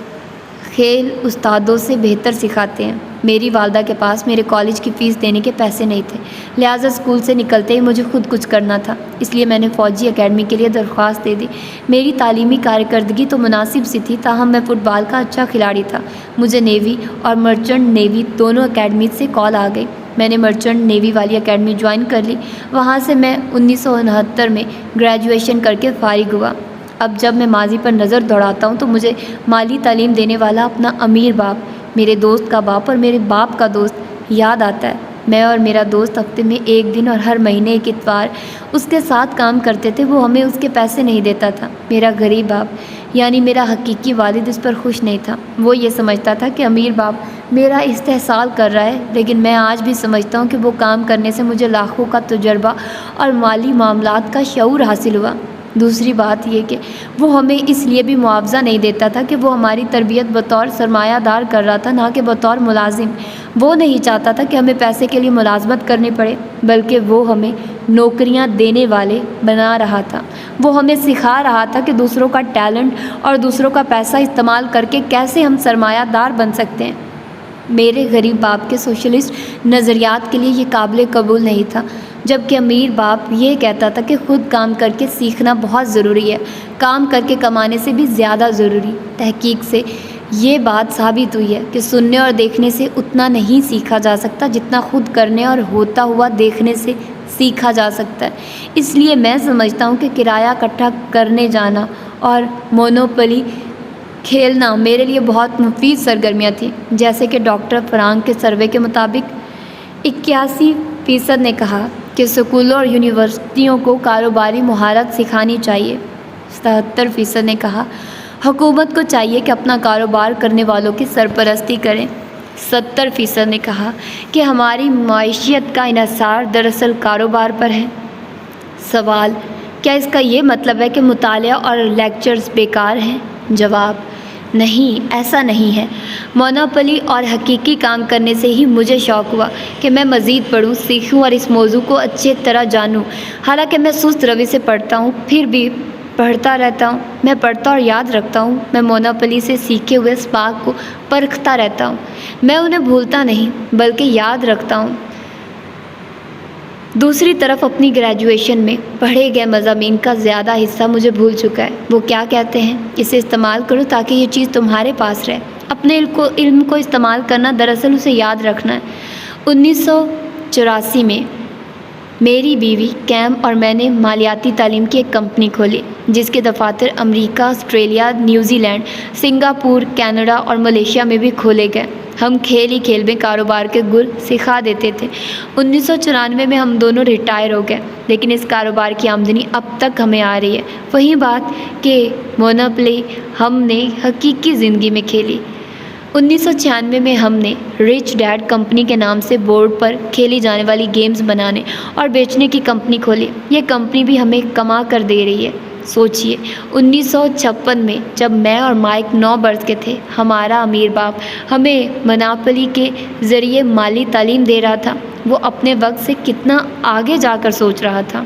کھیل استادوں سے بہتر سکھاتے ہیں۔ میری والدہ کے پاس میرے کالج کی فیس دینے کے پیسے نہیں تھے، لہٰذا اسکول سے نکلتے ہی مجھے خود کچھ کرنا تھا۔ اس لیے میں نے فوجی اکیڈمی کے لیے درخواست دے دی۔ میری تعلیمی کارکردگی تو مناسب سی تھی، تاہم میں فٹ بال کا اچھا کھلاڑی تھا۔ مجھے نیوی اور مرچنٹ نیوی دونوں اکیڈمی سے کال آ گئی۔ میں نے مرچنٹ نیوی والی اکیڈمی جوائن کر لی۔ وہاں سے میں 1969 میں گریجویشن کر کے فارغ ہوا۔ اب جب میں ماضی پر نظر دوڑاتا ہوں تو مجھے مالی تعلیم دینے والا اپنا امیر باپ، میرے دوست کا باپ اور میرے باپ کا دوست یاد آتا ہے۔ میں اور میرا دوست ہفتے میں ایک دن اور ہر مہینے ایک اتوار اس کے ساتھ کام کرتے تھے۔ وہ ہمیں اس کے پیسے نہیں دیتا تھا۔ میرا غریب باپ یعنی میرا حقیقی والد اس پر خوش نہیں تھا۔ وہ یہ سمجھتا تھا کہ امیر باپ میرا استحصال کر رہا ہے، لیکن میں آج بھی سمجھتا ہوں کہ وہ کام کرنے سے مجھے لاکھوں کا تجربہ اور مالی معاملات کا شعور حاصل ہوا۔ دوسری بات یہ کہ وہ ہمیں اس لیے بھی معاوضہ نہیں دیتا تھا کہ وہ ہماری تربیت بطور سرمایہ دار کر رہا تھا، نہ کہ بطور ملازم۔ وہ نہیں چاہتا تھا کہ ہمیں پیسے کے لیے ملازمت کرنی پڑے، بلکہ وہ ہمیں نوکریاں دینے والے بنا رہا تھا۔ وہ ہمیں سکھا رہا تھا کہ دوسروں کا ٹیلنٹ اور دوسروں کا پیسہ استعمال کر کے کیسے ہم سرمایہ دار بن سکتے ہیں۔ میرے غریب باپ کے سوشلسٹ نظریات کے لیے یہ قابل قبول نہیں تھا، جبکہ امیر باپ یہ کہتا تھا کہ خود کام کر کے سیکھنا بہت ضروری ہے، کام کر کے کمانے سے بھی زیادہ ضروری۔ تحقیق سے یہ بات ثابت ہوئی ہے کہ سننے اور دیکھنے سے اتنا نہیں سیکھا جا سکتا جتنا خود کرنے اور ہوتا ہوا دیکھنے سے سیکھا جا سکتا ہے۔ اس لیے میں سمجھتا ہوں کہ کرایہ اکٹھا کرنے جانا اور مونوپولی کھیلنا میرے لیے بہت مفید سرگرمیاں تھیں۔ جیسے کہ ڈاکٹر فرانک کے سروے کے مطابق 81% نے کہا کہ اسکولوں اور یونیورسٹیوں کو کاروباری مہارت سکھانی چاہیے۔ 77% نے کہا حکومت کو چاہیے کہ اپنا کاروبار کرنے والوں کی سرپرستی کریں۔ 70% نے کہا کہ ہماری معیشت کا انحصار دراصل کاروبار پر ہے۔ سوال: کیا اس کا یہ مطلب ہے کہ مطالعہ اور لیکچرز بیکار ہیں؟ جواب: نہیں، ایسا نہیں ہے۔ مونوپولی اور حقیقی کام کرنے سے ہی مجھے شوق ہوا کہ میں مزید پڑھوں، سیکھوں اور اس موضوع کو اچھی طرح جانوں۔ حالانکہ میں سست روی سے پڑھتا ہوں، پھر بھی پڑھتا رہتا ہوں، میں پڑھتا اور یاد رکھتا ہوں، میں مونوپلی سے سیکھے ہوئے اسپارک کو پرکھتا رہتا ہوں، میں انہیں بھولتا نہیں بلکہ یاد رکھتا ہوں۔ دوسری طرف اپنی گریجویشن میں پڑھے گئے مضامین کا زیادہ حصہ مجھے بھول چکا ہے۔ وہ کیا کہتے ہیں، اسے استعمال کرو تاکہ یہ چیز تمہارے پاس رہے۔ اپنے علم کو استعمال کرنا دراصل اسے یاد رکھنا ہے۔ 1984 میں میری بیوی کیم اور میں نے مالیاتی تعلیم کی ایک کمپنی کھولی جس کے دفاتر America, Australia, New Zealand, Singapore, Canada اور ملیشیا میں بھی کھولے گئے۔ ہم کھیل ہی کھیل میں کاروبار کے گر سکھا دیتے تھے۔ 1994 میں ہم دونوں ریٹائر ہو گئے، لیکن اس کاروبار کی آمدنی اب تک ہمیں آ رہی ہے۔ وہی بات کہ مونوپلی ہم نے حقیقی زندگی میں کھیلی۔ 1996 میں ہم نے رچ ڈیڈ کمپنی کے نام سے بورڈ پر کھیلی جانے والی گیمز بنانے اور بیچنے کی کمپنی کھولی۔ یہ کمپنی بھی ہمیں کما کر دے رہی ہے۔ سوچئے 1956 میں جب میں اور مائک 9 برس کے تھے، ہمارا امیر باپ ہمیں مونوپلی کے ذریعے مالی تعلیم دے رہا تھا۔ وہ اپنے وقت سے کتنا آگے جا کر سوچ رہا تھا۔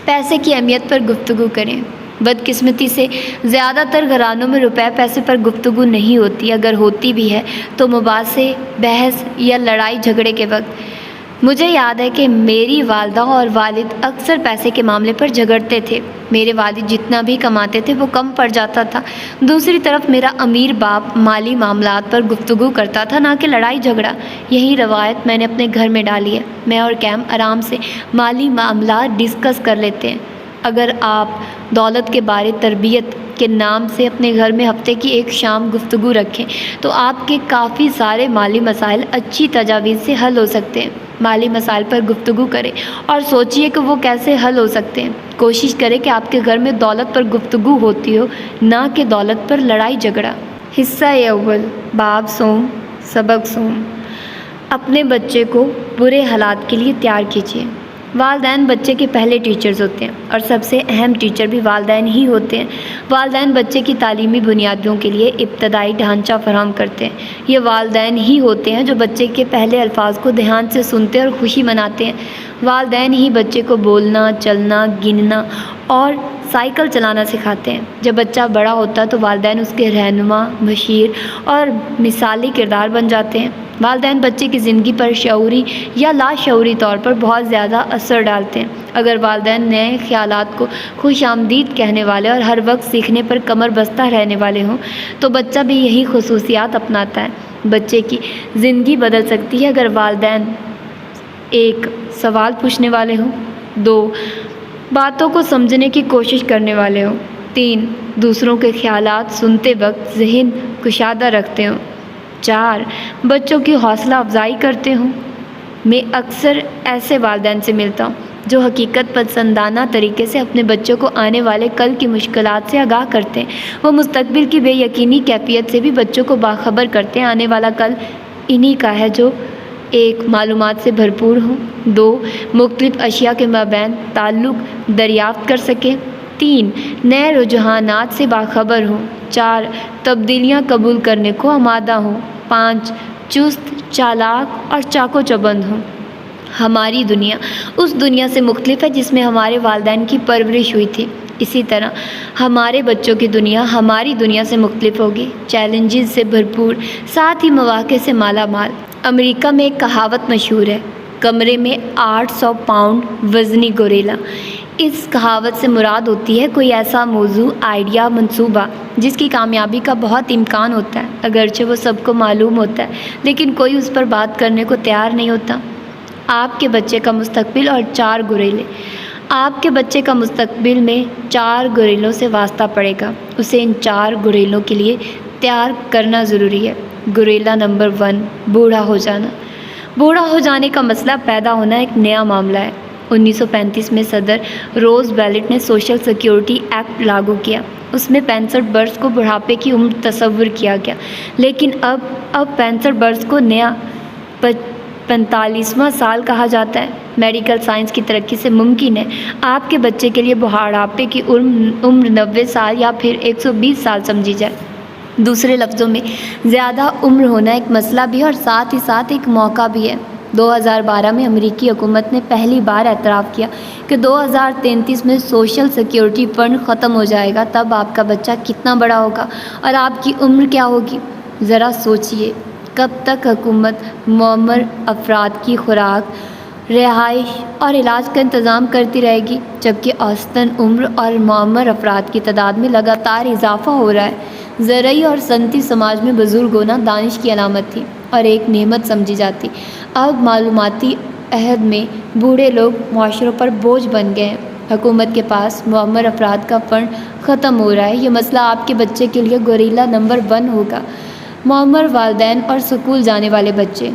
پیسے کی اہمیت پر گفتگو کریں۔ بدقسمتی سے زیادہ تر گھرانوں میں روپے پیسے پر گفتگو نہیں ہوتی، اگر ہوتی بھی ہے تو مباحثے، بحث یا لڑائی جھگڑے کے وقت۔ مجھے یاد ہے کہ میری والدہ اور والد اکثر پیسے کے معاملے پر جھگڑتے تھے۔ میرے والد جتنا بھی کماتے تھے وہ کم پڑ جاتا تھا۔ دوسری طرف میرا امیر باپ مالی معاملات پر گفتگو کرتا تھا، نہ کہ لڑائی جھگڑا۔ یہی روایت میں نے اپنے گھر میں ڈالی ہے۔ میں اور کیم آرام سے مالی معاملات ڈسکس کر لیتے ہیں۔ اگر آپ دولت کے بارے تربیت کے نام سے اپنے گھر میں ہفتے کی ایک شام گفتگو رکھیں تو آپ کے کافی سارے مالی مسائل اچھی تجاویز سے حل ہو سکتے ہیں۔ مالی مسائل پر گفتگو کریں اور سوچئے کہ وہ کیسے حل ہو سکتے ہیں۔ کوشش کریں کہ آپ کے گھر میں دولت پر گفتگو ہوتی ہو، نہ کہ دولت پر لڑائی جھگڑا۔ حصہ اول، باب سوم، سبق سوم۔ اپنے بچے کو برے حالات کے لیے تیار کیجیے۔ والدین بچے کے پہلے ٹیچرز ہوتے ہیں اور سب سے اہم ٹیچر بھی والدین ہی ہوتے ہیں۔ والدین بچے کی تعلیمی بنیادوں کے لیے ابتدائی ڈھانچہ فراہم کرتے ہیں۔ یہ والدین ہی ہوتے ہیں جو بچے کے پہلے الفاظ کو دھیان سے سنتے اور خوشی مناتے ہیں۔ والدین ہی بچے کو بولنا، چلنا، گننا اور سائیکل چلانا سکھاتے ہیں۔ جب بچہ بڑا ہوتا ہے تو والدین اس کے رہنما، مشیر اور مثالی کردار بن جاتے ہیں۔ والدین بچے کی زندگی پر شعوری یا لاشعوری طور پر بہت زیادہ اثر ڈالتے ہیں۔ اگر والدین نئے خیالات کو خوش آمدید کہنے والے اور ہر وقت سیکھنے پر کمر بستہ رہنے والے ہوں تو بچہ بھی یہی خصوصیات اپناتا ہے۔ بچے کی زندگی بدل سکتی ہے اگر والدین 1 سوال پوچھنے والے ہوں، 2 باتوں کو سمجھنے کی کوشش کرنے والے ہوں، 3 دوسروں کے خیالات سنتے وقت ذہن کشادہ رکھتے ہوں، 4 بچوں کی حوصلہ افزائی کرتے ہوں۔ میں اکثر ایسے والدین سے ملتا ہوں جو حقیقت پسندانہ طریقے سے اپنے بچوں کو آنے والے کل کی مشکلات سے آگاہ کرتے ہیں۔ وہ مستقبل کی بے یقینی کیفیت سے بھی بچوں کو باخبر کرتے ہیں۔ آنے والا کل انہی کا ہے جو 1 معلومات سے بھرپور ہوں، 2 مختلف اشیاء کے مابین تعلق دریافت کر سکیں، 3 نئے رجحانات سے باخبر ہوں، 4 تبدیلیاں قبول کرنے کو آمادہ ہوں، 5 چست، چالاک اور چاق و چوبند ہوں۔ ہماری دنیا اس دنیا سے مختلف ہے جس میں ہمارے والدین کی پرورش ہوئی تھی۔ اسی طرح ہمارے بچوں کی دنیا ہماری دنیا سے مختلف ہوگی، چیلنجز سے بھرپور، ساتھ ہی مواقع سے مالا مال۔ امریکہ میں ایک کہاوت مشہور ہے، کمرے میں 800 پاؤنڈ وزنی گوریلا۔ اس کہاوت سے مراد ہوتی ہے کوئی ایسا موضوع، آئیڈیا، منصوبہ جس کی کامیابی کا بہت امکان ہوتا ہے، اگرچہ وہ سب کو معلوم ہوتا ہے لیکن کوئی اس پر بات کرنے کو تیار نہیں ہوتا۔ آپ کے بچے کا مستقبل اور 4 گوریلے۔ آپ کے بچے کا مستقبل میں 4 گوریلوں سے واسطہ پڑے گا۔ اسے ان 4 گوریلوں کے لیے تیار کرنا ضروری ہے۔ گوریلا نمبر 1، بوڑھا ہو جانا۔ بوڑھا ہو جانے کا مسئلہ پیدا ہونا ایک نیا معاملہ ہے۔ 1935 میں صدر روز ویلٹ نے سوشل سیکیورٹی ایکٹ لاگو کیا۔ اس میں 65 برس کو بڑھاپے کی عمر تصور کیا گیا، لیکن اب 65 برس کو نیا 45واں سال کہا جاتا ہے۔ میڈیکل سائنس کی ترقی سے ممکن ہے آپ کے بچے کے لیے بڑھاپے کی عمر 90 سال یا پھر 120 سال سمجھی جائے۔ دوسرے لفظوں میں زیادہ عمر ہونا ایک مسئلہ بھی ہے اور ساتھ ہی ساتھ ایک موقع بھی ہے۔ 2012 میں امریکی حکومت نے پہلی بار اعتراف کیا کہ 2033 میں سوشل سیکیورٹی فنڈ ختم ہو جائے گا۔ تب آپ کا بچہ کتنا بڑا ہوگا اور آپ کی عمر کیا ہوگی؟ ذرا سوچئے، کب تک حکومت معمر افراد کی خوراک، رہائش اور علاج کا انتظام کرتی رہے گی، جبکہ اوسطاً عمر اور معمر افراد کی تعداد میں لگاتار اضافہ ہو رہا ہے؟ زرعی اور صنعتی سماج میں بزرگ ہونا دانش کی علامت تھی اور ایک نعمت سمجھی جاتی۔ اب معلوماتی عہد میں بوڑھے لوگ معاشروں پر بوجھ بن گئے ہیں۔ حکومت کے پاس معمر افراد کا فنڈ ختم ہو رہا ہے۔ یہ مسئلہ آپ کے بچے کے لیے گوریلا نمبر 1 ہوگا۔ معمر والدین اور اسکول جانے والے بچے۔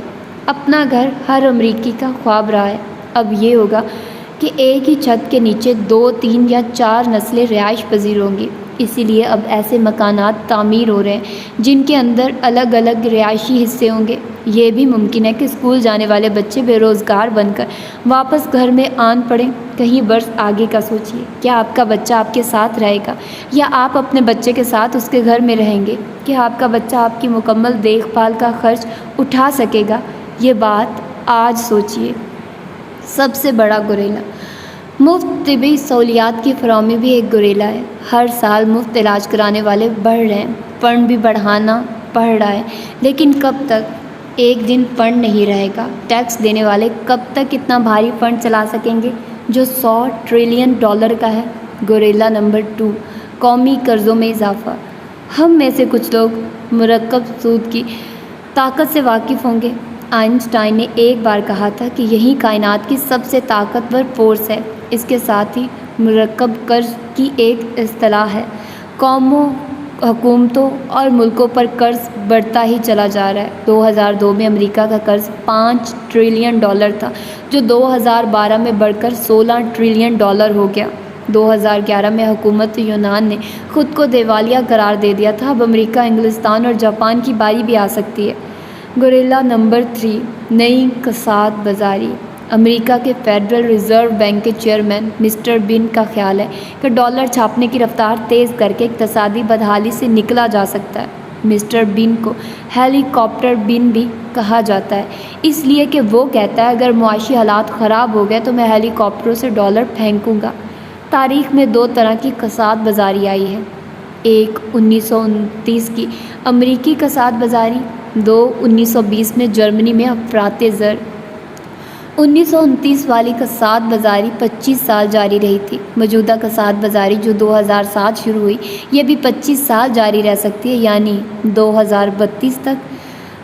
اپنا گھر ہر امریکی کا خواب رہا ہے۔ اب یہ ہوگا کہ ایک ہی چھت کے نیچے 2، 3 یا 4 نسلیں رہائش پذیر ہوں گی۔ اسی لیے اب ایسے مکانات تعمیر ہو رہے ہیں جن کے اندر الگ الگ رہائشی حصے ہوں گے۔ یہ بھی ممکن ہے کہ اسکول جانے والے بچے بے روزگار بن کر واپس گھر میں آن پڑیں۔ کہیں برس آگے کا سوچئے، کیا آپ کا بچہ آپ کے ساتھ رہے گا یا آپ اپنے بچے کے ساتھ اس کے گھر میں رہیں گے؟ کیا آپ کا بچہ آپ کی مکمل دیکھ بھال کا خرچ اٹھا سکے گا؟ یہ بات آج سوچئے۔ سب سے بڑا گوریلا، مفت طبی سہولیات کی فراہمی بھی ایک گوریلا ہے۔ ہر سال مفت علاج کرانے والے بڑھ رہے ہیں، فنڈ بھی بڑھانا پڑ رہا ہے، لیکن کب تک؟ ایک دن فنڈ نہیں رہے گا۔ ٹیکس دینے والے کب تک اتنا بھاری فنڈ چلا سکیں گے جو $100 ٹریلین کا ہے؟ گوریلا نمبر 2، قومی قرضوں میں اضافہ۔ ہم میں سے کچھ لوگ مرکب سود کی طاقت سے واقف ہوں گے۔ آئنسٹائن نے ایک بار کہا تھا کہ یہی کائنات کی سب سے طاقتور فورس ہے۔ اس کے ساتھ ہی مرکب قرض کی ایک اصطلاح ہے۔ قوموں، حکومتوں اور ملکوں پر قرض بڑھتا ہی چلا جا رہا ہے۔ 2002 میں امریکہ کا قرض $5 ٹریلین تھا، جو 2012 میں بڑھ کر $16 ٹریلین ہو گیا۔ 2011 میں حکومت یونان نے خود کو دیوالیہ قرار دے دیا تھا۔ اب امریکہ، انگلستان اور جاپان کی باری بھی آ سکتی ہے۔ گوریلا نمبر 3، نئی کساد بازاری۔ امریکہ کے فیڈرل ریزرو بینک کے چیئرمین مسٹر بین کا خیال ہے کہ ڈالر چھاپنے کی رفتار تیز کر کے اقتصادی بدحالی سے نکلا جا سکتا ہے۔ مسٹر بین کو ہیلی کاپٹر بین بھی کہا جاتا ہے، اس لیے کہ وہ کہتا ہے اگر معاشی حالات خراب ہو گئے تو میں ہیلی کاپٹروں سے ڈالر پھینکوں گا۔ تاریخ میں 2 طرح کی کساد بازاری آئی ہے، ایک 1929 کی امریکی کساد بازاری، 2 1920 میں جرمنی میں افراط زر۔ 1929 والی کساد بازاری 25 سال جاری رہی تھی۔ موجودہ کساد بازاری جو 2007 شروع ہوئی، یہ بھی 25 سال جاری رہ سکتی ہے، یعنی 2032 تک۔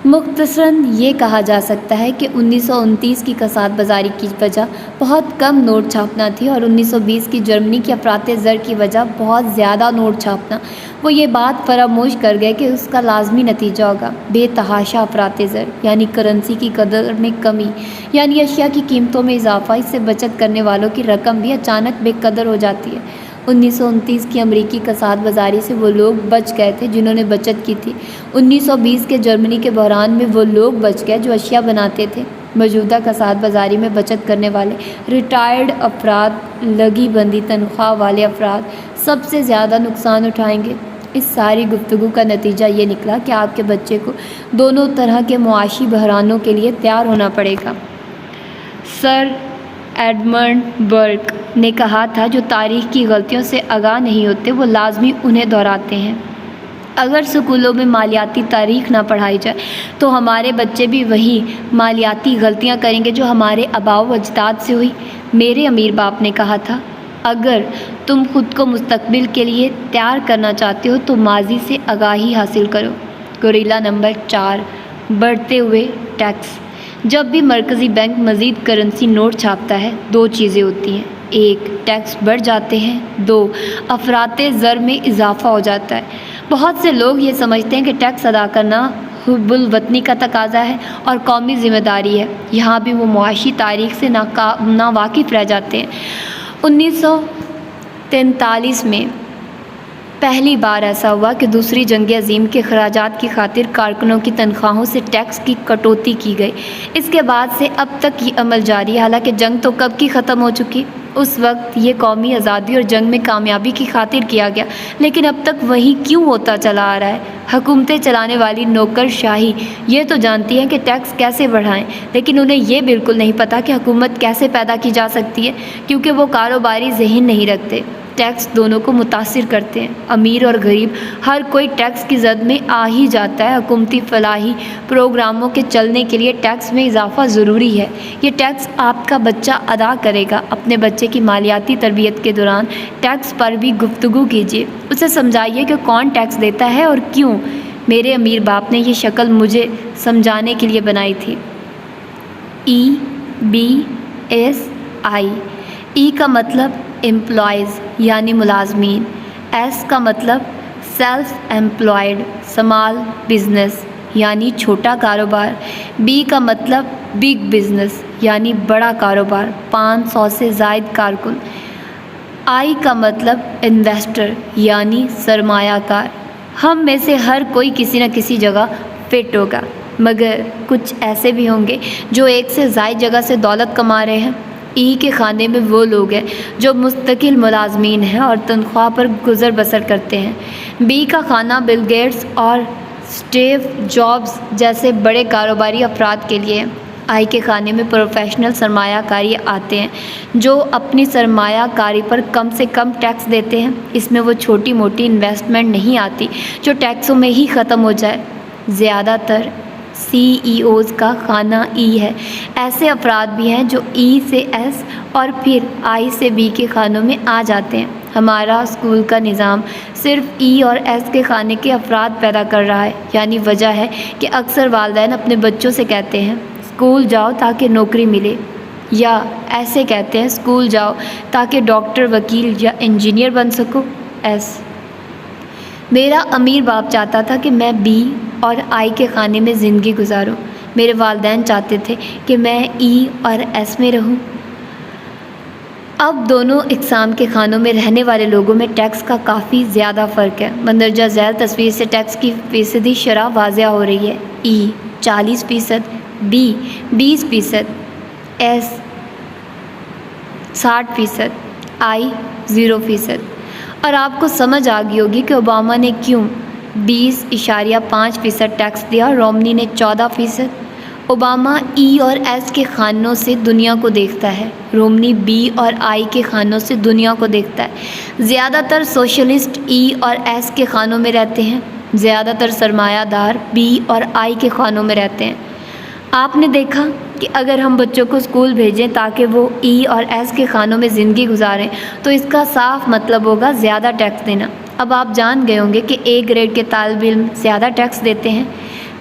مختصراً یہ کہا جا سکتا ہے کہ 1929 کی کساد بازاری کی وجہ بہت کم نوٹ چھاپنا تھی اور 1920 کی جرمنی کی افراط زر کی وجہ بہت زیادہ نوٹ چھاپنا۔ وہ یہ بات فراموش کر گئے کہ اس کا لازمی نتیجہ ہوگا بے تحاشا افراط زر، یعنی کرنسی کی قدر میں کمی، یعنی اشیاء کی قیمتوں میں اضافہ۔ اس سے بچت کرنے والوں کی رقم بھی اچانک بے قدر ہو جاتی ہے۔ 1929 کی امریکی کساد بازاری سے وہ لوگ بچ گئے تھے جنہوں نے بچت کی تھی۔ 1920 کے جرمنی کے بحران میں وہ لوگ بچ گئے جو اشیاء بناتے تھے۔ موجودہ کساد بازاری میں بچت کرنے والے ریٹائرڈ افراد، لگی بندی تنخواہ والے افراد سب سے زیادہ نقصان اٹھائیں گے۔ اس ساری گفتگو کا نتیجہ یہ نکلا کہ آپ کے بچے کو دونوں طرح کے معاشی بحرانوں کے لیے تیار ہونا پڑے گا۔ سر ایڈمنڈ برک نے کہا تھا جو تاریخ کی غلطیوں سے آگاہ نہیں ہوتے وہ لازمی انہیں دہراتے ہیں۔ اگر سکولوں میں مالیاتی تاریخ نہ پڑھائی جائے تو ہمارے بچے بھی وہی مالیاتی غلطیاں کریں گے جو ہمارے آباء و اجداد سے ہوئی۔ میرے امیر باپ نے کہا تھا اگر تم خود کو مستقبل کے لیے تیار کرنا چاہتے ہو تو ماضی سے آگاہی حاصل کرو۔ گوریلا نمبر 4، بڑھتے ہوئے ٹیکس۔ جب بھی مرکزی بینک مزید کرنسی نوٹ چھاپتا ہے 2 چیزیں ہوتی ہیں، 1 ٹیکس بڑھ جاتے ہیں، 2 افراط زر میں اضافہ ہو جاتا ہے۔ بہت سے لوگ یہ سمجھتے ہیں کہ ٹیکس ادا کرنا حب الوطنی کا تقاضا ہے اور قومی ذمہ داری ہے۔ یہاں بھی وہ معاشی تاریخ سے ناواقف رہ جاتے ہیں۔ 1943 میں پہلی بار ایسا ہوا کہ دوسری جنگ عظیم کے اخراجات کی خاطر کارکنوں کی تنخواہوں سے ٹیکس کی کٹوتی کی گئی۔ اس کے بعد سے اب تک یہ عمل جاری ہے، حالانکہ جنگ تو کب کی ختم ہو چکی۔ اس وقت یہ قومی آزادی اور جنگ میں کامیابی کی خاطر کیا گیا، لیکن اب تک وہی کیوں ہوتا چلا آ رہا ہے؟ حکومتیں چلانے والی نوکر شاہی یہ تو جانتی ہیں کہ ٹیکس کیسے بڑھائیں، لیکن انہیں یہ بالکل نہیں پتہ کہ حکومت کیسے پیدا کی جا سکتی ہے، کیونکہ وہ کاروباری ذہن نہیں رکھتے۔ ٹیکس دونوں کو متاثر کرتے ہیں، امیر اور غریب ہر کوئی ٹیکس کی زد میں آ ہی جاتا ہے۔ حکومتی فلاحی پروگراموں کے چلنے کے لیے ٹیکس میں اضافہ ضروری ہے۔ یہ ٹیکس آپ کا بچہ ادا کرے گا۔ اپنے بچے کی مالیاتی تربیت کے دوران ٹیکس پر بھی گفتگو کیجیے، اسے سمجھائیے کہ کون ٹیکس دیتا ہے اور کیوں۔ میرے امیر باپ نے یہ شکل مجھے سمجھانے کے لیے بنائی تھی۔ EBSI، ای کا مطلب امپلائیز یعنی ملازمین، ایس کا مطلب سیلف ایمپلائڈ اسمال بزنس یعنی چھوٹا کاروبار، بی کا مطلب بگ بزنس یعنی بڑا کاروبار 500 سے زائد کارکن، آئی کا مطلب انویسٹر یعنی سرمایہ کار۔ ہم میں سے ہر کوئی کسی نہ کسی جگہ فٹ ہوگا، مگر کچھ ایسے بھی ہوں گے جو ایک سے زائد جگہ سے دولت کما رہے ہیں۔ ای کے خانے میں وہ لوگ ہیں جو مستقل ملازمین ہیں اور تنخواہ پر گزر بسر کرتے ہیں۔ بی کا خانہ بل گیٹس اور اسٹیو جابز جیسے بڑے کاروباری افراد کے لیے ہے۔ آئی کے خانے میں پروفیشنل سرمایہ کاری آتے ہیں جو اپنی سرمایہ کاری پر کم سے کم ٹیکس دیتے ہیں۔ اس میں وہ چھوٹی موٹی انویسٹمنٹ نہیں آتی جو ٹیکسوں میں ہی ختم ہو جائے۔ زیادہ تر CEOs کا خانہ ای ہے۔ ایسے افراد بھی ہیں جو ای سے ایس اور پھر آئی سے بی کے خانوں میں آ جاتے ہیں۔ ہمارا اسکول کا نظام صرف ای اور ایس کے خانے کے افراد پیدا کر رہا ہے، یعنی وجہ ہے کہ اکثر والدین اپنے بچوں سے کہتے ہیں اسکول جاؤ تاکہ نوکری ملے، یا ایسے کہتے ہیں اسکول جاؤ تاکہ ڈاکٹر، وکیل یا انجینئر بن سکو، ایس۔ میرا امیر باپ چاہتا تھا کہ میں بی اور آئی کے خانے میں زندگی گزاروں۔ میرے والدین چاہتے تھے کہ میں ای اور ایس میں رہوں۔ اب دونوں اقسام کے خانوں میں رہنے والے لوگوں میں ٹیکس کا کافی زیادہ فرق ہے۔ مندرجہ ذیل تصویر سے ٹیکس کی فیصدی شرح واضح ہو رہی ہے۔ ای 40%، بی 20%، ایس 60%، آئی 0%۔ اور آپ کو سمجھ آ گئی ہوگی کہ اوباما نے کیوں 20.5% ٹیکس دیا، رومنی نے 14%۔ اوباما ای اور ایس کے خانوں سے دنیا کو دیکھتا ہے، رومنی بی اور آئی کے خانوں سے دنیا کو دیکھتا ہے۔ زیادہ تر سوشلسٹ ای اور ایس کے خانوں میں رہتے ہیں، زیادہ تر سرمایہ دار بی اور آئی کے خانوں میں رہتے ہیں۔ آپ نے دیکھا کہ اگر ہم بچوں کو اسکول بھیجیں تاکہ وہ ای اور ایس کے خانوں میں زندگی گزاریں تو اس کا صاف مطلب ہوگا زیادہ ٹیکس دینا۔ اب آپ جان گئے ہوں گے کہ اے گریڈ کے طالب علم زیادہ ٹیکس دیتے ہیں۔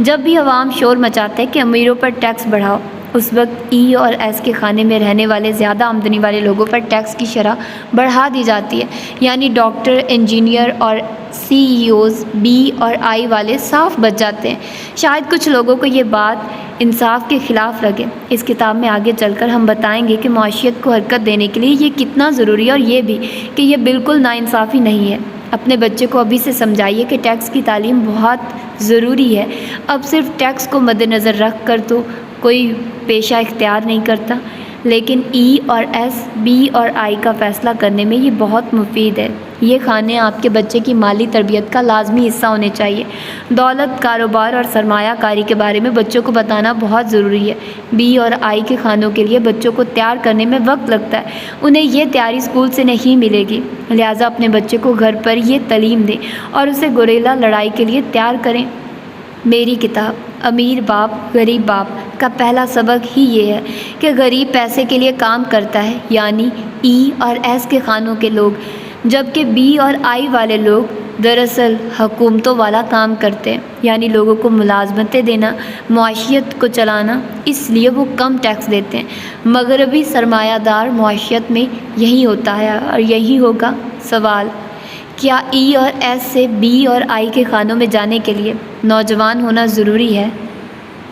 جب بھی عوام شور مچاتے ہیں کہ امیروں پر ٹیکس بڑھاؤ، اس وقت ای اور ایس کے خانے میں رہنے والے زیادہ آمدنی والے لوگوں پر ٹیکس کی شرح بڑھا دی جاتی ہے، یعنی ڈاکٹر، انجینئر اور CEOs بی اور آئی والے صاف بچ جاتے ہیں۔ شاید کچھ لوگوں کو یہ بات انصاف کے خلاف لگے۔ اس کتاب میں آگے چل کر ہم بتائیں گے کہ معیشت کو حرکت دینے کے لیے یہ کتنا ضروری ہے، اور یہ بھی کہ یہ بالکل ناانصافی نہیں ہے۔ اپنے بچے کو ابھی سے سمجھائیے کہ ٹیکس کی تعلیم بہت ضروری ہے۔ اب صرف ٹیکس کو مد نظر رکھ کر تو کوئی پیشہ اختیار نہیں کرتا، لیکن ای اور ایس، بی اور آئی کا فیصلہ کرنے میں یہ بہت مفید ہے۔ یہ خانے آپ کے بچے کی مالی تربیت کا لازمی حصہ ہونے چاہیے۔ دولت، کاروبار اور سرمایہ کاری کے بارے میں بچوں کو بتانا بہت ضروری ہے۔ بی اور آئی کے خانوں کے لیے بچوں کو تیار کرنے میں وقت لگتا ہے، انہیں یہ تیاری اسکول سے نہیں ملے گی، لہٰذا اپنے بچے کو گھر پر یہ تعلیم دیں اور اسے گوریلا لڑائی کے لیے تیار کریں۔ میری کتاب امیر باپ غریب باپ کا پہلا سبق ہی یہ ہے کہ غریب پیسے کے لیے کام کرتا ہے، یعنی ای اور ایس کے خانوں کے لوگ، جبکہ بی اور آئی والے لوگ دراصل حکومتوں والا کام کرتے ہیں، یعنی لوگوں کو ملازمتیں دینا، معیشت کو چلانا، اس لیے وہ کم ٹیکس دیتے ہیں۔ مغربی سرمایہ دار معیشت میں یہی ہوتا ہے اور یہی ہوگا۔ سوال: کیا ای اور ایس سے بی اور آئی کے خانوں میں جانے کے لیے نوجوان ہونا ضروری ہے؟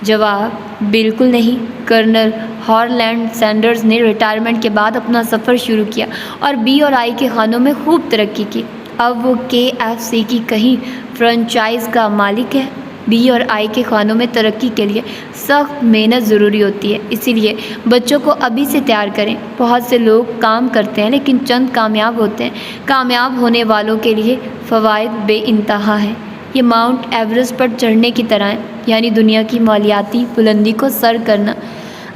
جواب: بالکل نہیں۔ کرنل ہارلینڈ سینڈرز نے ریٹائرمنٹ کے بعد اپنا سفر شروع کیا اور بی اور آئی کے خانوں میں خوب ترقی کی۔ اب وہ KFC کی کہیں فرنچائز کا مالک ہے۔ بی اور آئی کے خانوں میں ترقی کے لیے سخت محنت ضروری ہوتی ہے، اسی لیے بچوں کو ابھی سے تیار کریں۔ بہت سے لوگ کام کرتے ہیں لیکن چند کامیاب ہوتے ہیں۔ کامیاب ہونے والوں کے لیے فوائد بے انتہا ہیں۔ یہ ماؤنٹ ایورسٹ پر چڑھنے کی طرح ہے، یعنی دنیا کی مالیاتی بلندی کو سر کرنا۔